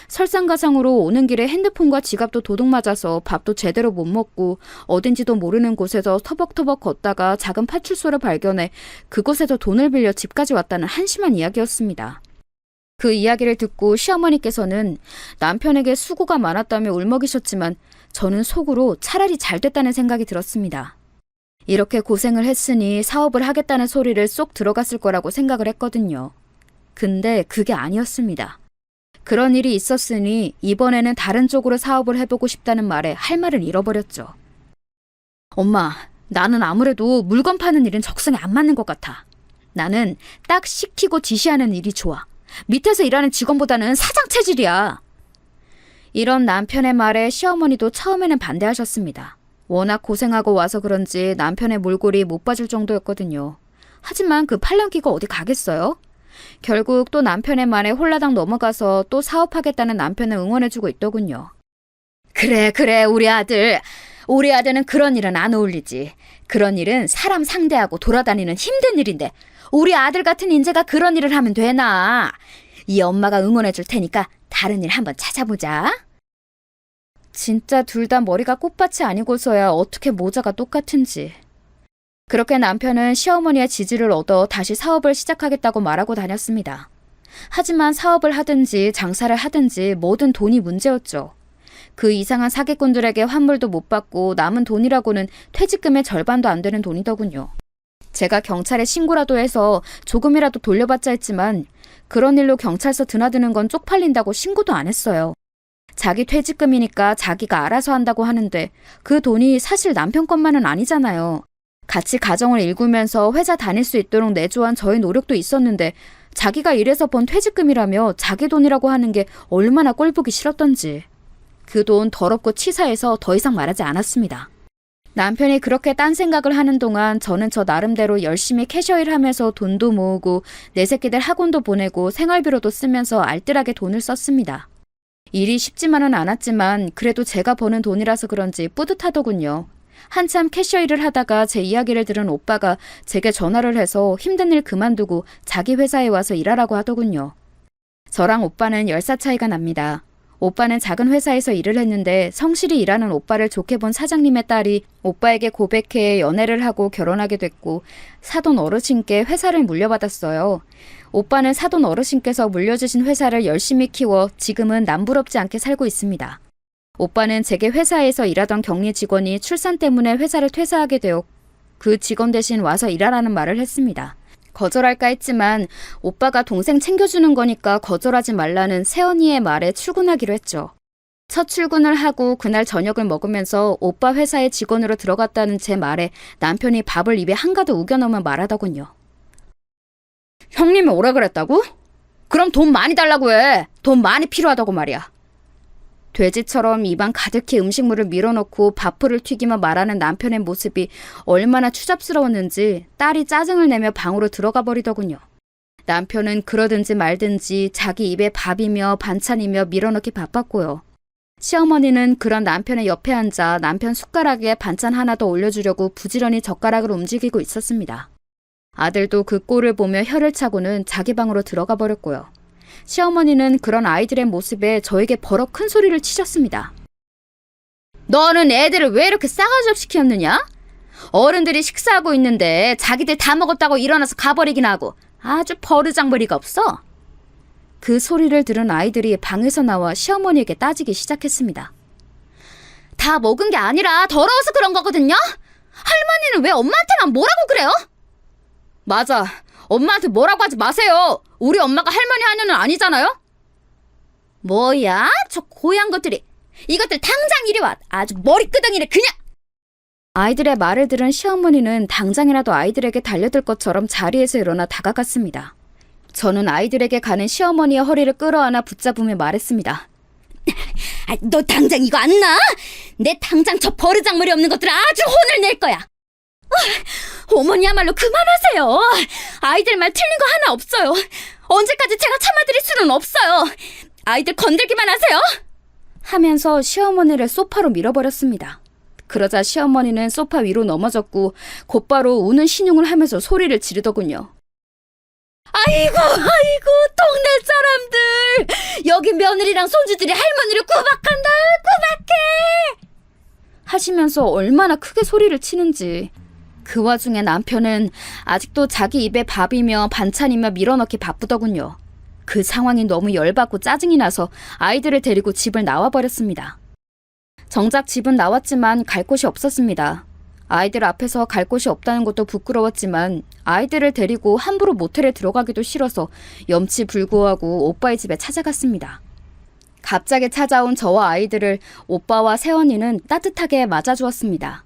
설상가상으로 오는 길에 핸드폰과 지갑도 도둑맞아서 밥도 제대로 못 먹고 어딘지도 모르는 곳에서 터벅터벅 걷다가 작은 파출소를 발견해 그곳에서 돈을 빌려 집까지 왔다는 한심한 이야기였습니다. 그 이야기를 듣고 시어머니께서는 남편에게 수고가 많았다며 울먹이셨지만 저는 속으로 차라리 잘 됐다는 생각이 들었습니다. 이렇게 고생을 했으니 사업을 하겠다는 소리를 쏙 들어갔을 거라고 생각을 했거든요. 근데 그게 아니었습니다. 그런 일이 있었으니 이번에는 다른 쪽으로 사업을 해보고 싶다는 말에 할 말을 잃어버렸죠. 엄마, 나는 아무래도 물건 파는 일은 적성에 안 맞는 것 같아. 나는 딱 시키고 지시하는 일이 좋아. 밑에서 일하는 직원보다는 사장 체질이야. 이런 남편의 말에 시어머니도 처음에는 반대하셨습니다. 워낙 고생하고 와서 그런지 남편의 몰골이 못 봐줄 정도였거든요. 하지만 그 팔랑귀가 어디 가겠어요? 결국 또 남편의 말에 홀라당 넘어가서 또 사업하겠다는 남편을 응원해주고 있더군요. 그래, 우리 아들은 그런 일은 안 어울리지. 그런 일은 사람 상대하고 돌아다니는 힘든 일인데 우리 아들 같은 인재가 그런 일을 하면 되나? 이 엄마가 응원해줄 테니까 다른 일 한번 찾아보자. 진짜 둘 다 머리가 꽃밭이 아니고서야 어떻게 모자가 똑같은지. 그렇게 남편은 시어머니의 지지를 얻어 다시 사업을 시작하겠다고 말하고 다녔습니다. 하지만 사업을 하든지 장사를 하든지 뭐든 돈이 문제였죠. 그 이상한 사기꾼들에게 환불도 못 받고 남은 돈이라고는 퇴직금의 절반도 안 되는 돈이더군요. 제가 경찰에 신고라도 해서 조금이라도 돌려받자 했지만 그런 일로 경찰서 드나드는 건 쪽팔린다고 신고도 안 했어요. 자기 퇴직금이니까 자기가 알아서 한다고 하는데 그 돈이 사실 남편 것만은 아니잖아요. 같이 가정을 일구면서 회사 다닐 수 있도록 내조한 저의 노력도 있었는데 자기가 일해서 번 퇴직금이라며 자기 돈이라고 하는 게 얼마나 꼴보기 싫었던지. 그 돈 더럽고 치사해서 더 이상 말하지 않았습니다. 남편이 그렇게 딴 생각을 하는 동안 저는 저 나름대로 열심히 캐셔일 하면서 돈도 모으고 내 새끼들 학원도 보내고 생활비로도 쓰면서 알뜰하게 돈을 썼습니다. 일이 쉽지만은 않았지만 그래도 제가 버는 돈이라서 그런지 뿌듯하더군요. 한참 캐셔일을 하다가 제 이야기를 들은 오빠가 제게 전화를 해서 힘든 일 그만두고 자기 회사에 와서 일하라고 하더군요. 저랑 오빠는 10살 차이가 납니다. 오빠는 작은 회사에서 일을 했는데 성실히 일하는 오빠를 좋게 본 사장님의 딸이 오빠에게 고백해 연애를 하고 결혼하게 됐고 사돈 어르신께 회사를 물려받았어요. 오빠는 사돈 어르신께서 물려주신 회사를 열심히 키워 지금은 남부럽지 않게 살고 있습니다. 오빠는 제게 회사에서 일하던 격리 직원이 출산 때문에 회사를 퇴사하게 되어 그 직원 대신 와서 일하라는 말을 했습니다. 거절할까 했지만 오빠가 동생 챙겨주는 거니까 거절하지 말라는 새언니의 말에 출근하기로 했죠. 첫 출근을 하고 그날 저녁을 먹으면서 오빠 회사에 직원으로 들어갔다는 제 말에 남편이 밥을 입에 한가득 우겨넣으며 말하더군요. 형님이 오라 그랬다고? 그럼 돈 많이 달라고 해. 돈 많이 필요하다고 말이야. 돼지처럼 입안 가득히 음식물을 밀어넣고 밥풀을 튀기며 말하는 남편의 모습이 얼마나 추잡스러웠는지 딸이 짜증을 내며 방으로 들어가 버리더군요. 남편은 그러든지 말든지 자기 입에 밥이며 반찬이며 밀어넣기 바빴고요. 시어머니는 그런 남편의 옆에 앉아 남편 숟가락에 반찬 하나 더 올려주려고 부지런히 젓가락을 움직이고 있었습니다. 아들도 그 꼴을 보며 혀를 차고는 자기 방으로 들어가 버렸고요. 시어머니는 그런 아이들의 모습에 저에게 버럭 큰 소리를 치셨습니다. 너는 애들을 왜 이렇게 싸가지 없이 키웠느냐? 어른들이 식사하고 있는데 자기들 다 먹었다고 일어나서 가버리긴 하고 아주 버르장머리가 없어. 그 소리를 들은 아이들이 방에서 나와 시어머니에게 따지기 시작했습니다. 다 먹은 게 아니라 더러워서 그런 거거든요? 할머니는 왜 엄마한테만 뭐라고 그래요? 맞아. 엄마한테 뭐라고 하지 마세요. 우리 엄마가 할머니 하녀는 아니잖아요. 뭐야? 저 고얀 것들이. 이것들 당장 이리 와. 아주 머리끄덩이를 그냥. 아이들의 말을 들은 시어머니는 당장이라도 아이들에게 달려들 것처럼 자리에서 일어나 다가갔습니다. 저는 아이들에게 가는 시어머니의 허리를 끌어안아 붙잡으며 말했습니다. 너 당장 이거 안 나? 내 당장 저 버르장머리 없는 것들 아주 혼을 낼 거야. 어머니야말로 그만하세요. 아이들 말 틀린 거 하나 없어요. 언제까지 제가 참아드릴 수는 없어요. 아이들 건들기만 하세요. 하면서 시어머니를 소파로 밀어버렸습니다. 그러자 시어머니는 소파 위로 넘어졌고 곧바로 우는 신용을 하면서 소리를 지르더군요. 아이고 동네 사람들, 여기 며느리랑 손주들이 할머니를 구박한다, 구박해 하시면서 얼마나 크게 소리를 치는지. 그 와중에 남편은 아직도 자기 입에 밥이며 반찬이며 밀어넣기 바쁘더군요. 그 상황이 너무 열받고 짜증이 나서 아이들을 데리고 집을 나와버렸습니다. 정작 집은 나왔지만 갈 곳이 없었습니다. 아이들 앞에서 갈 곳이 없다는 것도 부끄러웠지만 아이들을 데리고 함부로 모텔에 들어가기도 싫어서 염치불구하고 오빠의 집에 찾아갔습니다. 갑자기 찾아온 저와 아이들을 오빠와 새언니는 따뜻하게 맞아주었습니다.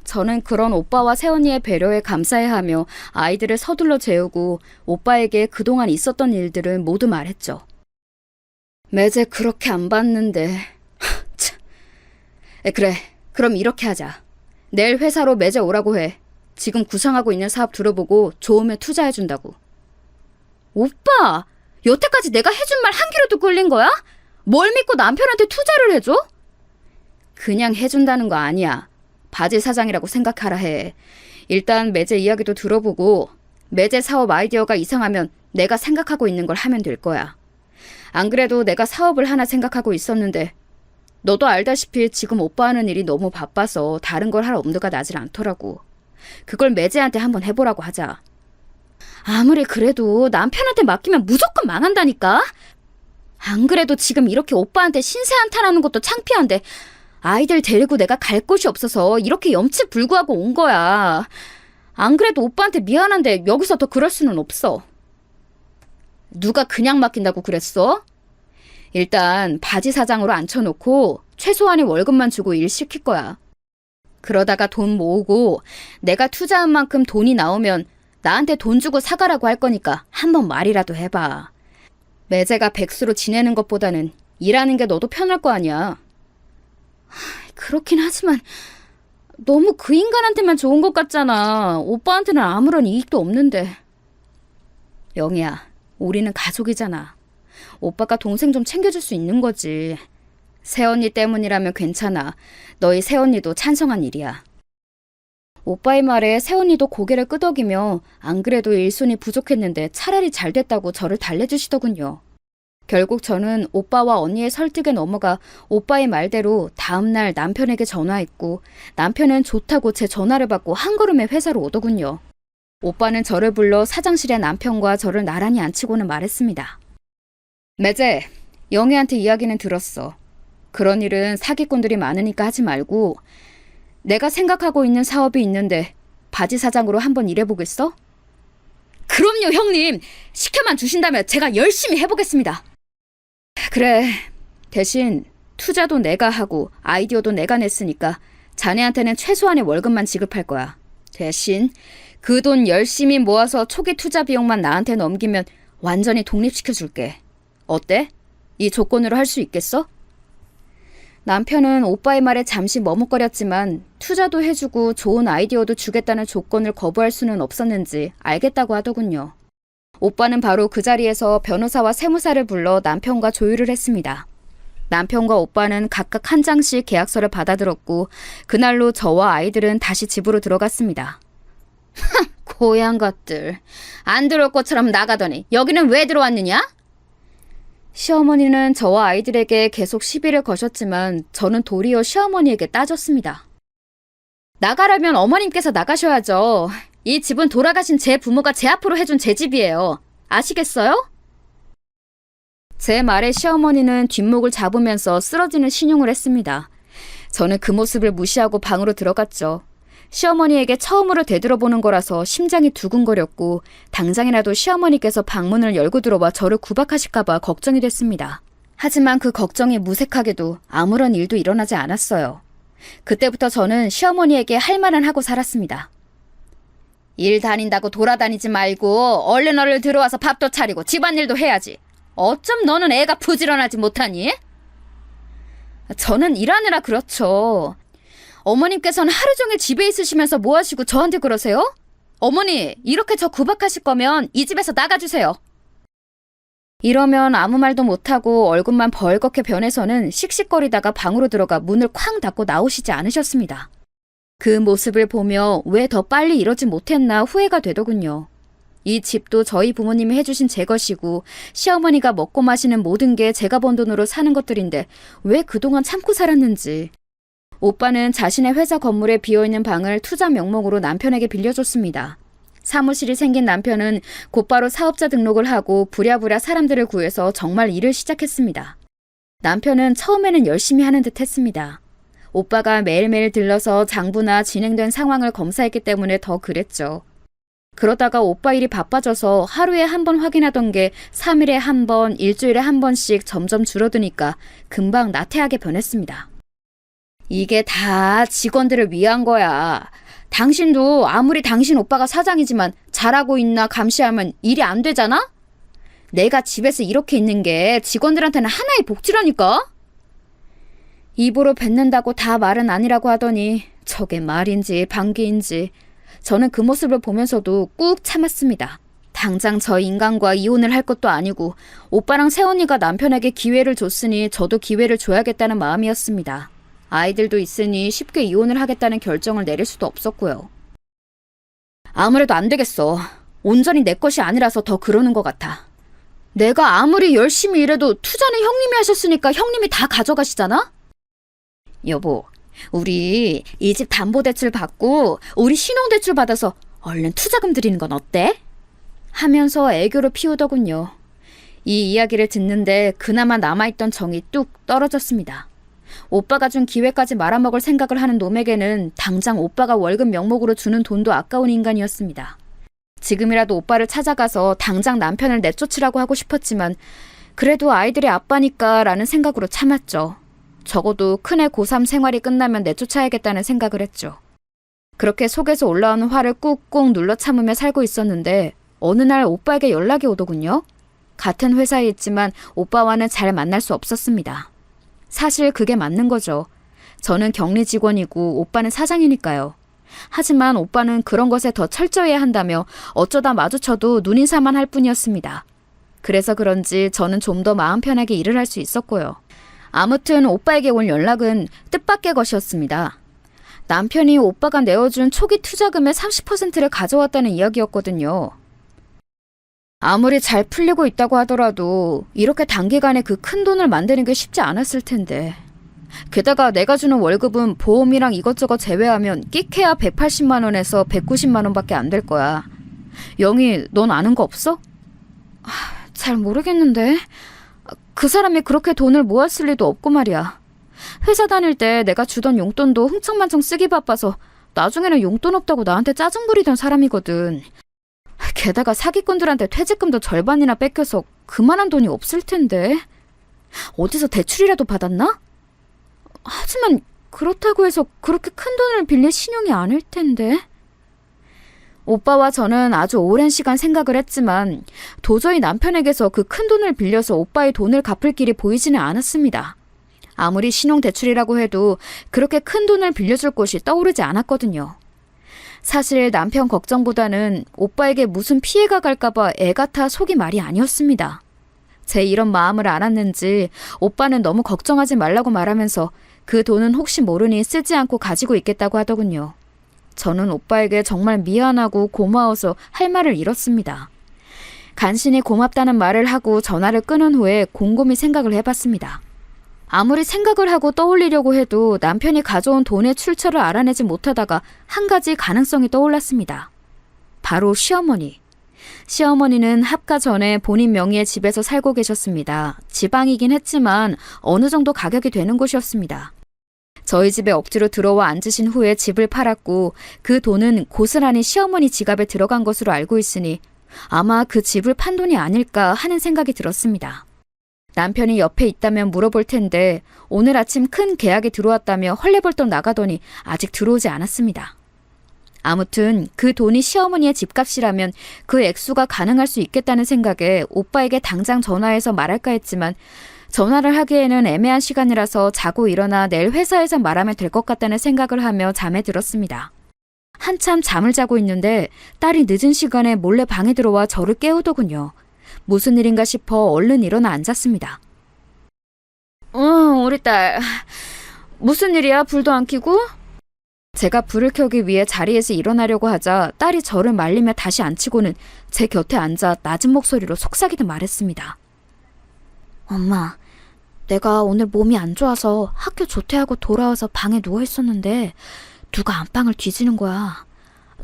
저는 그런 오빠와 새언니의 배려에 감사해하며 아이들을 서둘러 재우고 오빠에게 그동안 있었던 일들을 모두 말했죠. 매제 그렇게 안 봤는데. 참. 그래, 그럼 이렇게 하자. 내일 회사로 매제 오라고 해. 지금 구상하고 있는 사업 들어보고 좋으면 투자해준다고. 오빠, 여태까지 내가 해준 말 한 개로도 걸린 거야? 뭘 믿고 남편한테 투자를 해줘? 그냥 해준다는 거 아니야. 바지 사장이라고 생각하라 해. 일단 매제 이야기도 들어보고 매제 사업 아이디어가 이상하면 내가 생각하고 있는 걸 하면 될 거야. 안 그래도 내가 사업을 하나 생각하고 있었는데 너도 알다시피 지금 오빠 하는 일이 너무 바빠서 다른 걸 할 엄두가 나질 않더라고. 그걸 매제한테 한번 해보라고 하자. 아무리 그래도 남편한테 맡기면 무조건 망한다니까? 안 그래도 지금 이렇게 오빠한테 신세한탄하는 것도 창피한데 아이들 데리고 내가 갈 곳이 없어서 이렇게 염치불구하고 온 거야. 안 그래도 오빠한테 미안한데 여기서 더 그럴 수는 없어. 누가 그냥 맡긴다고 그랬어? 일단 바지 사장으로 앉혀놓고 최소한의 월급만 주고 일 시킬 거야. 그러다가 돈 모으고 내가 투자한 만큼 돈이 나오면 나한테 돈 주고 사가라고 할 거니까 한번 말이라도 해봐. 매제가 백수로 지내는 것보다는 일하는 게 너도 편할 거 아니야. 그렇긴 하지만 너무 그 인간한테만 좋은 것 같잖아. 오빠한테는 아무런 이익도 없는데. 영희야, 우리는 가족이잖아. 오빠가 동생 좀 챙겨줄 수 있는 거지. 새언니 때문이라면 괜찮아. 너희 새언니도 찬성한 일이야. 오빠의 말에 새언니도 고개를 끄덕이며 안 그래도 일손이 부족했는데 차라리 잘 됐다고 저를 달래주시더군요. 결국 저는 오빠와 언니의 설득에 넘어가 오빠의 말대로 다음날 남편에게 전화했고 남편은 좋다고 제 전화를 받고 한 걸음에 회사로 오더군요. 오빠는 저를 불러 사장실에 남편과 저를 나란히 앉히고는 말했습니다. 매제, 영희한테 이야기는 들었어. 그런 일은 사기꾼들이 많으니까 하지 말고 내가 생각하고 있는 사업이 있는데 바지 사장으로 한번 일해보겠어? 그럼요, 형님. 시켜만 주신다면 제가 열심히 해보겠습니다. 그래, 대신 투자도 내가 하고 아이디어도 내가 냈으니까 자네한테는 최소한의 월급만 지급할 거야. 대신 그 돈 열심히 모아서 초기 투자 비용만 나한테 넘기면 완전히 독립시켜줄게. 어때? 이 조건으로 할 수 있겠어? 남편은 오빠의 말에 잠시 머뭇거렸지만 투자도 해주고 좋은 아이디어도 주겠다는 조건을 거부할 수는 없었는지 알겠다고 하더군요. 오빠는 바로 그 자리에서 변호사와 세무사를 불러 남편과 조율을 했습니다. 남편과 오빠는 각각 한 장씩 계약서를 받아들었고 그날로 저와 아이들은 다시 집으로 들어갔습니다. 고양 것들. 안 들어올 것처럼 나가더니 여기는 왜 들어왔느냐? 시어머니는 저와 아이들에게 계속 시비를 거셨지만 저는 도리어 시어머니에게 따졌습니다. 나가라면 어머님께서 나가셔야죠. 이 집은 돌아가신 제 부모가 제 앞으로 해준 제 집이에요. 아시겠어요? 제 말에 시어머니는 뒷목을 잡으면서 쓰러지는 신용을 했습니다. 저는 그 모습을 무시하고 방으로 들어갔죠. 시어머니에게 처음으로 되돌아보는 거라서 심장이 두근거렸고 당장이라도 시어머니께서 방문을 열고 들어와 저를 구박하실까 봐 걱정이 됐습니다. 하지만 그 걱정이 무색하게도 아무런 일도 일어나지 않았어요. 그때부터 저는 시어머니에게 할 말은 하고 살았습니다. 일 다닌다고 돌아다니지 말고 얼른 들어와서 밥도 차리고 집안일도 해야지. 어쩜 너는 애가 부지런하지 못하니? 저는 일하느라 그렇죠. 어머님께서는 하루 종일 집에 있으시면서 뭐 하시고 저한테 그러세요? 어머니, 이렇게 저 구박하실 거면 이 집에서 나가주세요. 이러면 아무 말도 못하고 얼굴만 벌겋게 변해서는 씩씩거리다가 방으로 들어가 문을 쾅 닫고 나오시지 않으셨습니다. 그 모습을 보며 왜 더 빨리 이러지 못했나 후회가 되더군요. 이 집도 저희 부모님이 해주신 제 것이고 시어머니가 먹고 마시는 모든 게 제가 번 돈으로 사는 것들인데 왜 그동안 참고 살았는지. 오빠는 자신의 회사 건물에 비어있는 방을 투자 명목으로 남편에게 빌려줬습니다. 사무실이 생긴 남편은 곧바로 사업자 등록을 하고 부랴부랴 사람들을 구해서 정말 일을 시작했습니다. 남편은 처음에는 열심히 하는 듯 했습니다. 오빠가 매일매일 들러서 장부나 진행된 상황을 검사했기 때문에 더 그랬죠. 그러다가 오빠 일이 바빠져서 하루에 한 번 확인하던 게 3일에 한 번, 일주일에 한 번씩 점점 줄어드니까 금방 나태하게 변했습니다. 이게 다 직원들을 위한 거야. 당신도 아무리 당신 오빠가 사장이지만 잘하고 있나 감시하면 일이 안 되잖아? 내가 집에서 이렇게 있는 게 직원들한테는 하나의 복지라니까? 입으로 뱉는다고 다 말은 아니라고 하더니 저게 말인지 방귀인지 저는 그 모습을 보면서도 꾹 참았습니다. 당장 저 인간과 이혼을 할 것도 아니고 오빠랑 새언니가 남편에게 기회를 줬으니 저도 기회를 줘야겠다는 마음이었습니다. 아이들도 있으니 쉽게 이혼을 하겠다는 결정을 내릴 수도 없었고요. 아무래도 안 되겠어. 온전히 내 것이 아니라서 더 그러는 것 같아. 내가 아무리 열심히 일해도 투자는 형님이 하셨으니까 형님이 다 가져가시잖아? 여보, 우리 이 집 담보대출 받고 우리 신용대출 받아서 얼른 투자금 드리는 건 어때? 하면서 애교를 피우더군요. 이 이야기를 듣는데 그나마 남아있던 정이 뚝 떨어졌습니다. 오빠가 준 기회까지 말아먹을 생각을 하는 놈에게는 당장 오빠가 월급 명목으로 주는 돈도 아까운 인간이었습니다. 지금이라도 오빠를 찾아가서 당장 남편을 내쫓으라고 하고 싶었지만 그래도 아이들의 아빠니까 라는 생각으로 참았죠. 적어도 큰애 고3 생활이 끝나면 내쫓아야겠다는 생각을 했죠. 그렇게 속에서 올라오는 화를 꾹꾹 눌러 참으며 살고 있었는데 어느 날 오빠에게 연락이 오더군요. 같은 회사에 있지만 오빠와는 잘 만날 수 없었습니다. 사실 그게 맞는 거죠. 저는 격리 직원이고 오빠는 사장이니까요. 하지만 오빠는 그런 것에 더 철저해야 한다며 어쩌다 마주쳐도 눈인사만 할 뿐이었습니다. 그래서 그런지 저는 좀 더 마음 편하게 일을 할 수 있었고요. 아무튼 오빠에게 온 연락은 뜻밖의 것이었습니다. 남편이 오빠가 내어준 초기 투자금의 30%를 가져왔다는 이야기였거든요. 아무리 잘 풀리고 있다고 하더라도 이렇게 단기간에 그 큰 돈을 만드는 게 쉽지 않았을 텐데. 게다가 내가 주는 월급은 보험이랑 이것저것 제외하면 끼케야 180만 원에서 190만 원밖에 안 될 거야. 영희, 넌 아는 거 없어? 잘 모르겠는데. 그 사람이 그렇게 돈을 모았을 리도 없고 말이야. 회사 다닐 때 내가 주던 용돈도 흥청만청 쓰기 바빠서 나중에는 용돈 없다고 나한테 짜증 부리던 사람이거든. 게다가 사기꾼들한테 퇴직금도 절반이나 뺏겨서 그만한 돈이 없을 텐데. 어디서 대출이라도 받았나? 하지만 그렇다고 해서 그렇게 큰 돈을 빌릴 신용이 아닐 텐데. 오빠와 저는 아주 오랜 시간 생각을 했지만 도저히 남편에게서 그 큰 돈을 빌려서 오빠의 돈을 갚을 길이 보이지는 않았습니다. 아무리 신용대출이라고 해도 그렇게 큰 돈을 빌려줄 곳이 떠오르지 않았거든요. 사실 남편 걱정보다는 오빠에게 무슨 피해가 갈까봐 애 같아 속이 말이 아니었습니다. 제 이런 마음을 알았는지 오빠는 너무 걱정하지 말라고 말하면서 그 돈은 혹시 모르니 쓰지 않고 가지고 있겠다고 하더군요. 저는 오빠에게 정말 미안하고 고마워서 할 말을 잃었습니다. 간신히 고맙다는 말을 하고 전화를 끊은 후에 곰곰이 생각을 해봤습니다. 아무리 생각을 하고 떠올리려고 해도 남편이 가져온 돈의 출처를 알아내지 못하다가 한 가지 가능성이 떠올랐습니다. 바로 시어머니. 시어머니는 합가 전에 본인 명의의 집에서 살고 계셨습니다. 지방이긴 했지만 어느 정도 가격이 되는 곳이었습니다. 저희 집에 억지로 들어와 앉으신 후에 집을 팔았고 그 돈은 고스란히 시어머니 지갑에 들어간 것으로 알고 있으니 아마 그 집을 판 돈이 아닐까 하는 생각이 들었습니다. 남편이 옆에 있다면 물어볼 텐데 오늘 아침 큰 계약이 들어왔다며 헐레벌떡 나가더니 아직 들어오지 않았습니다. 아무튼 그 돈이 시어머니의 집값이라면 그 액수가 가능할 수 있겠다는 생각에 오빠에게 당장 전화해서 말할까 했지만 전화를 하기에는 애매한 시간이라서 자고 일어나 내일 회사에서 말하면 될 것 같다는 생각을 하며 잠에 들었습니다. 한참 잠을 자고 있는데 딸이 늦은 시간에 몰래 방에 들어와 저를 깨우더군요. 무슨 일인가 싶어 얼른 일어나 앉았습니다. 우리 딸. 무슨 일이야? 불도 안 켜고? 제가 불을 켜기 위해 자리에서 일어나려고 하자 딸이 저를 말리며 다시 앉히고는 제 곁에 앉아 낮은 목소리로 속삭이듯 말했습니다. 엄마, 내가 오늘 몸이 안 좋아서 학교 조퇴하고 돌아와서 방에 누워있었는데 누가 안방을 뒤지는 거야.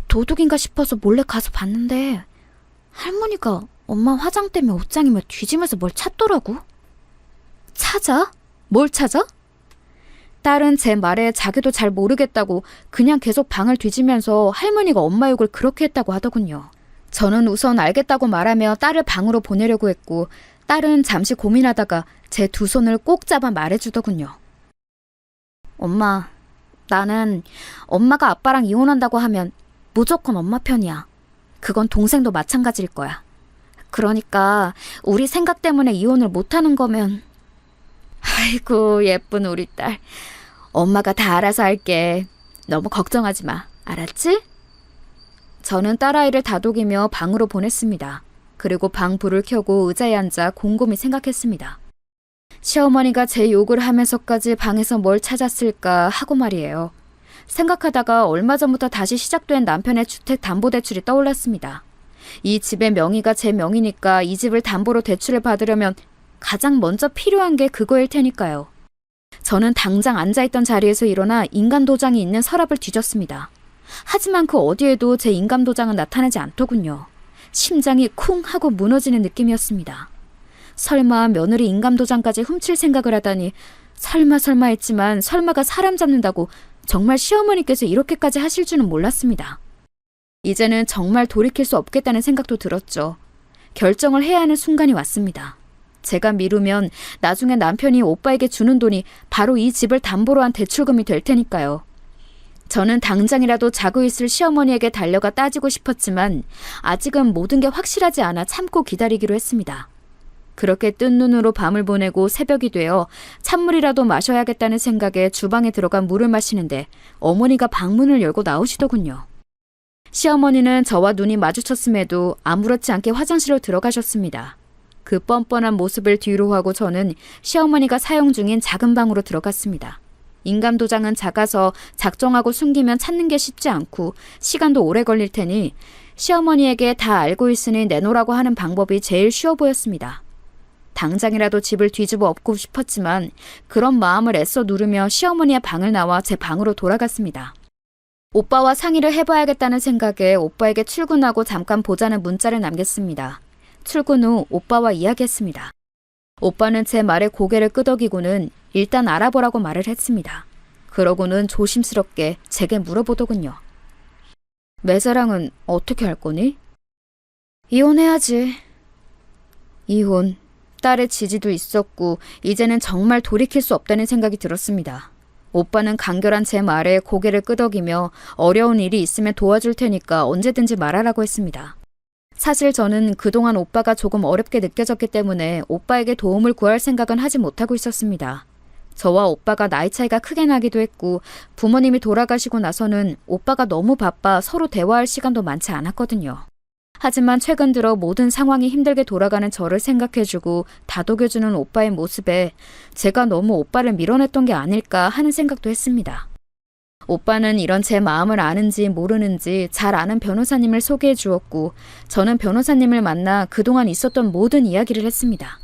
도둑인가 싶어서 몰래 가서 봤는데 할머니가 엄마 화장 때문에 옷장이며 뒤지면서 뭘 찾더라고. 찾아? 뭘 찾아? 딸은 제 말에 자기도 잘 모르겠다고 그냥 계속 방을 뒤지면서 할머니가 엄마 욕을 그렇게 했다고 하더군요. 저는 우선 알겠다고 말하며 딸을 방으로 보내려고 했고 딸은 잠시 고민하다가 제 두 손을 꼭 잡아 말해주더군요. 엄마, 나는 엄마가 아빠랑 이혼한다고 하면 무조건 엄마 편이야. 그건 동생도 마찬가지일 거야. 그러니까 우리 생각 때문에 이혼을 못하는 거면. 아이고 예쁜 우리 딸. 엄마가 다 알아서 할게. 너무 걱정하지 마. 알았지? 저는 딸아이를 다독이며 방으로 보냈습니다. 그리고 방 불을 켜고 의자에 앉아 곰곰이 생각했습니다. 시어머니가 제 욕을 하면서까지 방에서 뭘 찾았을까 하고 말이에요. 생각하다가 얼마 전부터 다시 시작된 남편의 주택담보대출이 떠올랐습니다. 이 집의 명의가 제 명의니까 이 집을 담보로 대출을 받으려면 가장 먼저 필요한 게 그거일 테니까요. 저는 당장 앉아있던 자리에서 일어나 인감도장이 있는 서랍을 뒤졌습니다. 하지만 그 어디에도 제 인감도장은 나타나지 않더군요. 심장이 쿵 하고 무너지는 느낌이었습니다. 설마 며느리 인감도장까지 훔칠 생각을 하다니, 설마 했지만 설마가 사람 잡는다고 정말 시어머니께서 이렇게까지 하실 줄은 몰랐습니다. 이제는 정말 돌이킬 수 없겠다는 생각도 들었죠. 결정을 해야 하는 순간이 왔습니다. 제가 미루면 나중에 남편이 오빠에게 주는 돈이 바로 이 집을 담보로 한 대출금이 될 테니까요. 저는 당장이라도 자고 있을 시어머니에게 달려가 따지고 싶었지만 아직은 모든 게 확실하지 않아 참고 기다리기로 했습니다. 그렇게 뜬 눈으로 밤을 보내고 새벽이 되어 찬물이라도 마셔야겠다는 생각에 주방에 들어가 물을 마시는데 어머니가 방문을 열고 나오시더군요. 시어머니는 저와 눈이 마주쳤음에도 아무렇지 않게 화장실로 들어가셨습니다. 그 뻔뻔한 모습을 뒤로 하고 저는 시어머니가 사용 중인 작은 방으로 들어갔습니다. 인감도장은 작아서 작정하고 숨기면 찾는 게 쉽지 않고 시간도 오래 걸릴 테니 시어머니에게 다 알고 있으니 내놓으라고 하는 방법이 제일 쉬워 보였습니다. 당장이라도 집을 뒤집어 엎고 싶었지만 그런 마음을 애써 누르며 시어머니의 방을 나와 제 방으로 돌아갔습니다. 오빠와 상의를 해봐야겠다는 생각에 오빠에게 출근하고 잠깐 보자는 문자를 남겼습니다. 출근 후 오빠와 이야기했습니다. 오빠는 제 말에 고개를 끄덕이고는 일단 알아보라고 말을 했습니다. 그러고는 조심스럽게 제게 물어보더군요. 매사랑은 어떻게 할 거니? 이혼해야지. 이혼. 딸의 지지도 있었고 이제는 정말 돌이킬 수 없다는 생각이 들었습니다. 오빠는 간결한 제 말에 고개를 끄덕이며 어려운 일이 있으면 도와줄 테니까 언제든지 말하라고 했습니다. 사실 저는 그동안 오빠가 조금 어렵게 느껴졌기 때문에 오빠에게 도움을 구할 생각은 하지 못하고 있었습니다. 저와 오빠가 나이 차이가 크게 나기도 했고 부모님이 돌아가시고 나서는 오빠가 너무 바빠 서로 대화할 시간도 많지 않았거든요. 하지만 최근 들어 모든 상황이 힘들게 돌아가는 저를 생각해주고 다독여주는 오빠의 모습에 제가 너무 오빠를 밀어냈던 게 아닐까 하는 생각도 했습니다. 오빠는 이런 제 마음을 아는지 모르는지 잘 아는 변호사님을 소개해 주었고 저는 변호사님을 만나 그동안 있었던 모든 이야기를 했습니다.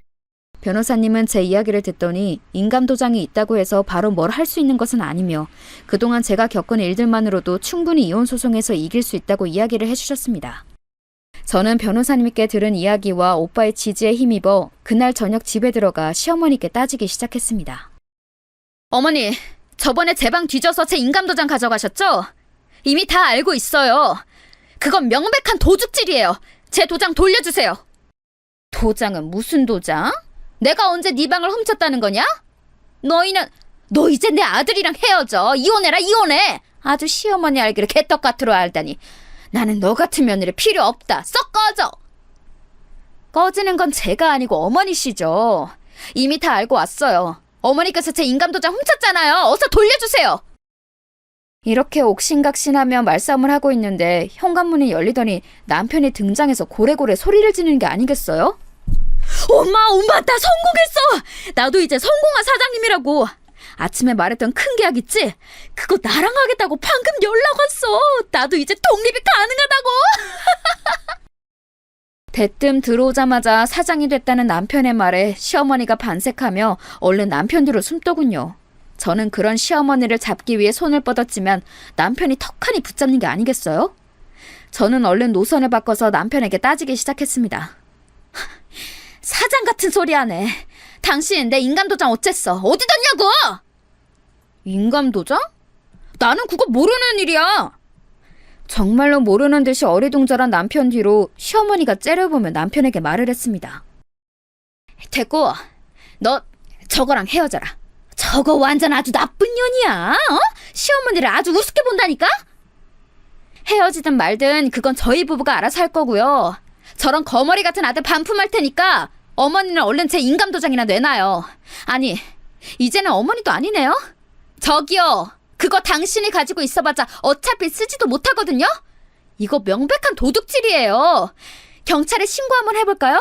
변호사님은 제 이야기를 듣더니 인감도장이 있다고 해서 바로 뭘 할 수 있는 것은 아니며 그동안 제가 겪은 일들만으로도 충분히 이혼소송에서 이길 수 있다고 이야기를 해주셨습니다. 저는 변호사님께 들은 이야기와 오빠의 지지에 힘입어 그날 저녁 집에 들어가 시어머니께 따지기 시작했습니다. 어머니, 저번에 제 방 뒤져서 제 인감도장 가져가셨죠? 이미 다 알고 있어요. 그건 명백한 도둑질이에요. 제 도장 돌려주세요. 도장은 무슨 도장? 내가 언제 네 방을 훔쳤다는 거냐? 너 이제 내 아들이랑 헤어져. 이혼해라, 이혼해. 아주 시어머니 알기를 개떡같으로 알다니. 나는 너 같은 며느리 필요 없다. 썩 꺼져. 꺼지는 건 제가 아니고 어머니시죠. 이미 다 알고 왔어요. 어머니께서 제 인감도장 훔쳤잖아요. 어서 돌려주세요. 이렇게 옥신각신하며 말싸움을 하고 있는데 현관문이 열리더니 남편이 등장해서 고래고래 소리를 지르는 게 아니겠어요? 엄마 나 성공했어. 나도 이제 성공한 사장님이라고. 아침에 말했던 큰 계약 있지? 그거 나랑 하겠다고 방금 연락 왔어. 나도 이제 독립이 가능하다고. 대뜸 들어오자마자 사장이 됐다는 남편의 말에 시어머니가 반색하며 얼른 남편 뒤로 숨더군요. 저는 그런 시어머니를 잡기 위해 손을 뻗었지만 남편이 턱하니 붙잡는 게 아니겠어요? 저는 얼른 노선을 바꿔서 남편에게 따지기 시작했습니다. 사장 같은 소리 하네. 당신 내 인감도장 어쨌어? 어디 뒀냐고? 인감도장? 나는 그거 모르는 일이야. 정말로 모르는 듯이 어리둥절한 남편 뒤로 시어머니가 째려보며 남편에게 말을 했습니다. 됐고, 너 저거랑 헤어져라. 저거 완전 아주 나쁜 년이야. 시어머니를 아주 우습게 본다니까? 헤어지든 말든 그건 저희 부부가 알아서 할 거고요. 저런 거머리 같은 아들 반품할 테니까 어머니는 얼른 제 인감도장이나 내놔요. 아니, 이제는 어머니도 아니네요. 저기요, 그거 당신이 가지고 있어봤자 어차피 쓰지도 못하거든요. 이거 명백한 도둑질이에요. 경찰에 신고 한번 해볼까요?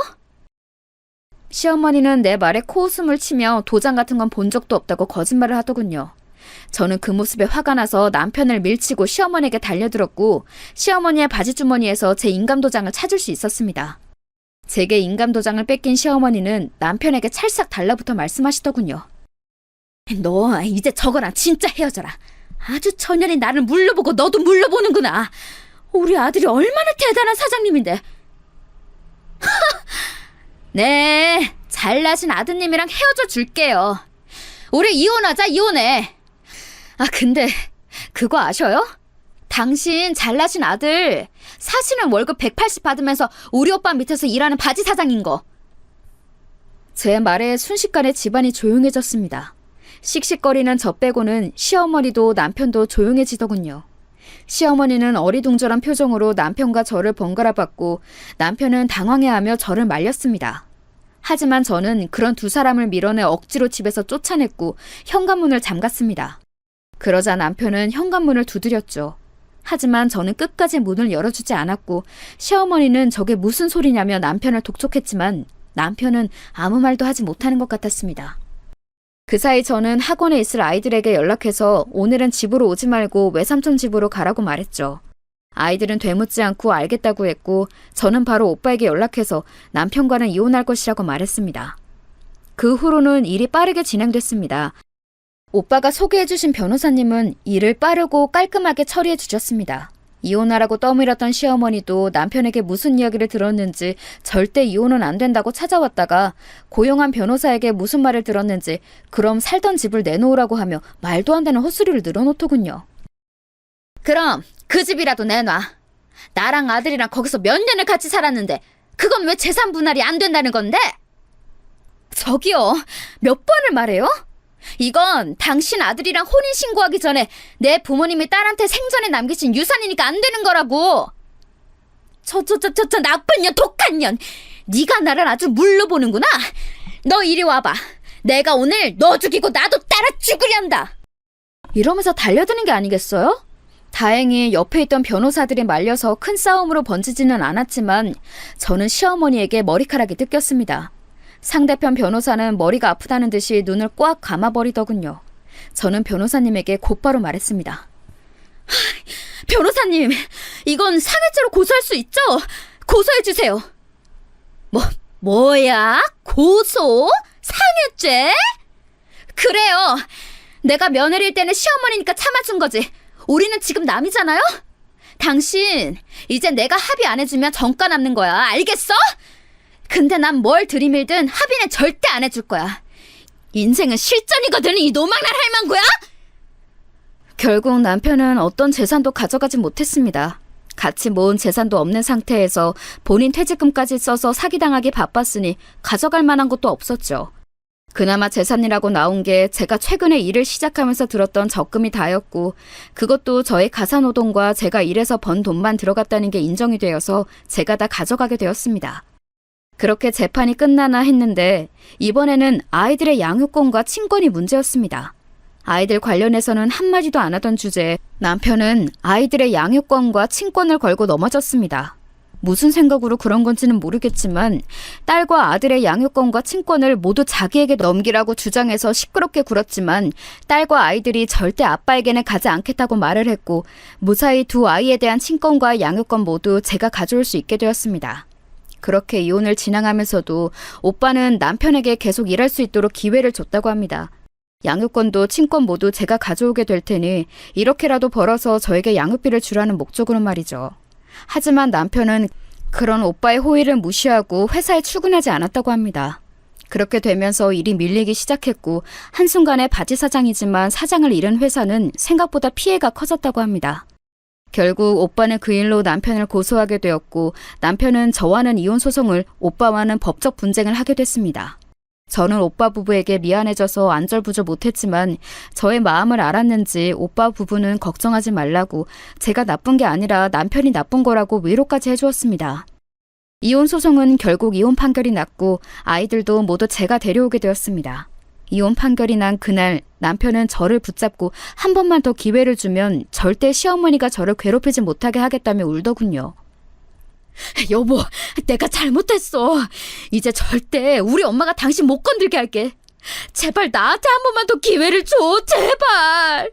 시어머니는 내 말에 코웃음을 치며 도장 같은 건 본 적도 없다고 거짓말을 하더군요. 저는 그 모습에 화가 나서 남편을 밀치고 시어머니에게 달려들었고 시어머니의 바지 주머니에서 제 인감도장을 찾을 수 있었습니다. 제게 인감도장을 뺏긴 시어머니는 남편에게 찰싹 달라붙어 말씀하시더군요. 너 이제 저거랑 진짜 헤어져라. 아주 천연히 나를 물러보고 너도 물러보는구나. 우리 아들이 얼마나 대단한 사장님인데. 네, 잘나신 아드님이랑 헤어져 줄게요. 우리 이혼하자, 이혼해. 아, 근데 그거 아셔요? 당신 잘나신 아들 사실은 월급 180 받으면서 우리 오빠 밑에서 일하는 바지 사장인 거. 제 말에 순식간에 집안이 조용해졌습니다. 씩씩거리는 저 빼고는 시어머니도 남편도 조용해지더군요. 시어머니는 어리둥절한 표정으로 남편과 저를 번갈아 봤고 남편은 당황해하며 저를 말렸습니다. 하지만 저는 그런 두 사람을 밀어내 억지로 집에서 쫓아냈고 현관문을 잠갔습니다. 그러자 남편은 현관문을 두드렸죠. 하지만 저는 끝까지 문을 열어주지 않았고 시어머니는 저게 무슨 소리냐며 남편을 독촉했지만 남편은 아무 말도 하지 못하는 것 같았습니다. 그 사이 저는 학원에 있을 아이들에게 연락해서 오늘은 집으로 오지 말고 외삼촌 집으로 가라고 말했죠. 아이들은 되묻지 않고 알겠다고 했고 저는 바로 오빠에게 연락해서 남편과는 이혼할 것이라고 말했습니다. 그 후로는 일이 빠르게 진행됐습니다. 오빠가 소개해주신 변호사님은 일을 빠르고 깔끔하게 처리해 주셨습니다. 이혼하라고 떠밀었던 시어머니도 남편에게 무슨 이야기를 들었는지 절대 이혼은 안 된다고 찾아왔다가 고용한 변호사에게 무슨 말을 들었는지 그럼 살던 집을 내놓으라고 하며 말도 안 되는 헛소리를 늘어놓더군요. 그럼 그 집이라도 내놔. 나랑 아들이랑 거기서 몇 년을 같이 살았는데 그건 왜 재산 분할이 안 된다는 건데? 저기요, 몇 번을 말해요? 이건 당신 아들이랑 혼인신고하기 전에 내 부모님이 딸한테 생전에 남기신 유산이니까 안 되는 거라고. 저 나쁜 년, 독한 년. 네가 나를 아주 물로 보는구나. 너 이리 와봐. 내가 오늘 너 죽이고 나도 따라 죽으련다. 이러면서 달려드는 게 아니겠어요? 다행히 옆에 있던 변호사들이 말려서 큰 싸움으로 번지지는 않았지만 저는 시어머니에게 머리카락이 뜯겼습니다. 상대편 변호사는 머리가 아프다는 듯이 눈을 꽉 감아버리더군요. 저는 변호사님에게 곧바로 말했습니다. 변호사님, 이건 상해죄로 고소할 수 있죠? 고소해주세요. 뭐야? 고소? 상해죄? 그래요. 내가 며느리일 때는 시어머니니까 참아준 거지. 우리는 지금 남이잖아요? 당신, 이제 내가 합의 안 해주면 정가 남는 거야. 알겠어? 근데 난 뭘 들이밀든 합의는 절대 안 해줄 거야. 인생은 실전이거든, 이 노망날 할망구야! 결국 남편은 어떤 재산도 가져가지 못했습니다. 같이 모은 재산도 없는 상태에서 본인 퇴직금까지 써서 사기당하기 바빴으니 가져갈 만한 것도 없었죠. 그나마 재산이라고 나온 게 제가 최근에 일을 시작하면서 들었던 적금이 다였고 그것도 저의 가사노동과 제가 일해서 번 돈만 들어갔다는 게 인정이 되어서 제가 다 가져가게 되었습니다. 그렇게 재판이 끝나나 했는데 이번에는 아이들의 양육권과 친권이 문제였습니다. 아이들 관련해서는 한마디도 안 하던 주제에 남편은 아이들의 양육권과 친권을 걸고 넘어졌습니다. 무슨 생각으로 그런 건지는 모르겠지만 딸과 아들의 양육권과 친권을 모두 자기에게 넘기라고 주장해서 시끄럽게 굴었지만 딸과 아이들이 절대 아빠에게는 가지 않겠다고 말을 했고 무사히 두 아이에 대한 친권과 양육권 모두 제가 가져올 수 있게 되었습니다. 그렇게 이혼을 진행하면서도 오빠는 남편에게 계속 일할 수 있도록 기회를 줬다고 합니다. 양육권도 친권 모두 제가 가져오게 될 테니 이렇게라도 벌어서 저에게 양육비를 주라는 목적으로 말이죠. 하지만 남편은 그런 오빠의 호의를 무시하고 회사에 출근하지 않았다고 합니다. 그렇게 되면서 일이 밀리기 시작했고 한순간에 바지 사장이지만 사장을 잃은 회사는 생각보다 피해가 커졌다고 합니다. 결국 오빠는 그 일로 남편을 고소하게 되었고 남편은 저와는 이혼 소송을 오빠와는 법적 분쟁을 하게 됐습니다. 저는 오빠 부부에게 미안해져서 안절부절 못했지만 저의 마음을 알았는지 오빠 부부는 걱정하지 말라고 제가 나쁜 게 아니라 남편이 나쁜 거라고 위로까지 해주었습니다. 이혼 소송은 결국 이혼 판결이 났고 아이들도 모두 제가 데려오게 되었습니다. 이혼 판결이 난 그날 남편은 저를 붙잡고 한 번만 더 기회를 주면 절대 시어머니가 저를 괴롭히지 못하게 하겠다며 울더군요. 여보, 내가 잘못했어. 이제 절대 우리 엄마가 당신 못 건들게 할게. 제발 나한테 한 번만 더 기회를 줘, 제발.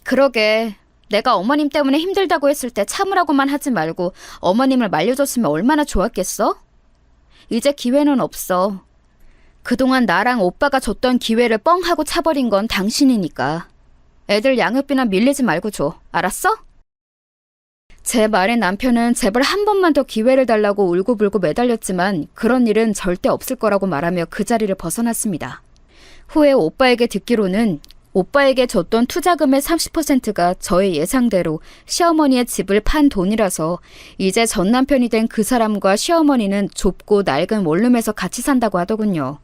그러게, 내가 어머님 때문에 힘들다고 했을 때 참으라고만 하지 말고 어머님을 말려줬으면 얼마나 좋았겠어? 이제 기회는 없어. 그동안 나랑 오빠가 줬던 기회를 뻥 하고 차버린 건 당신이니까. 애들 양육비나 밀리지 말고 줘. 알았어? 제 말에 남편은 제발 한 번만 더 기회를 달라고 울고불고 매달렸지만 그런 일은 절대 없을 거라고 말하며 그 자리를 벗어났습니다. 후에 오빠에게 듣기로는 오빠에게 줬던 투자금의 30%가 저의 예상대로 시어머니의 집을 판 돈이라서 이제 전 남편이 된 그 사람과 시어머니는 좁고 낡은 원룸에서 같이 산다고 하더군요.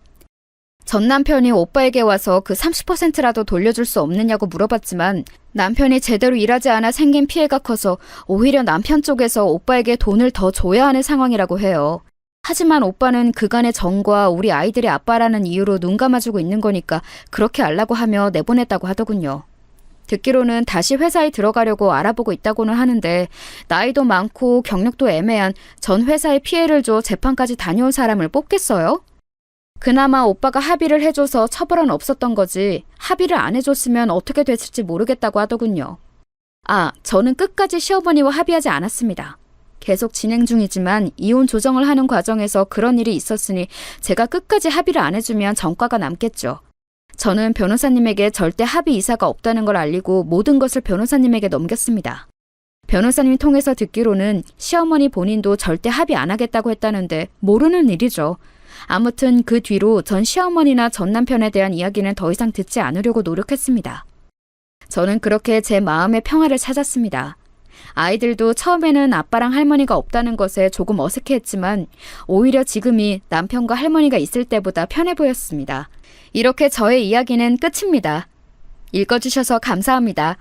전 남편이 오빠에게 와서 그 30%라도 돌려줄 수 없느냐고 물어봤지만 남편이 제대로 일하지 않아 생긴 피해가 커서 오히려 남편 쪽에서 오빠에게 돈을 더 줘야 하는 상황이라고 해요. 하지만 오빠는 그간의 정과 우리 아이들의 아빠라는 이유로 눈 감아주고 있는 거니까 그렇게 알라고 하며 내보냈다고 하더군요. 듣기로는 다시 회사에 들어가려고 알아보고 있다고는 하는데 나이도 많고 경력도 애매한 전 회사에 피해를 줘 재판까지 다녀온 사람을 뽑겠어요? 그나마 오빠가 합의를 해줘서 처벌은 없었던 거지 합의를 안 해줬으면 어떻게 됐을지 모르겠다고 하더군요. 저는 끝까지 시어머니와 합의하지 않았습니다. 계속 진행 중이지만 이혼 조정을 하는 과정에서 그런 일이 있었으니 제가 끝까지 합의를 안 해주면 전과가 남겠죠. 저는 변호사님에게 절대 합의 이사가 없다는 걸 알리고 모든 것을 변호사님에게 넘겼습니다. 변호사님 통해서 듣기로는 시어머니 본인도 절대 합의 안 하겠다고 했다는데 모르는 일이죠. 아무튼 그 뒤로 전 시어머니나 전 남편에 대한 이야기는 더 이상 듣지 않으려고 노력했습니다. 저는 그렇게 제 마음의 평화를 찾았습니다. 아이들도 처음에는 아빠랑 할머니가 없다는 것에 조금 어색해했지만 오히려 지금이 남편과 할머니가 있을 때보다 편해 보였습니다. 이렇게 저의 이야기는 끝입니다. 읽어주셔서 감사합니다.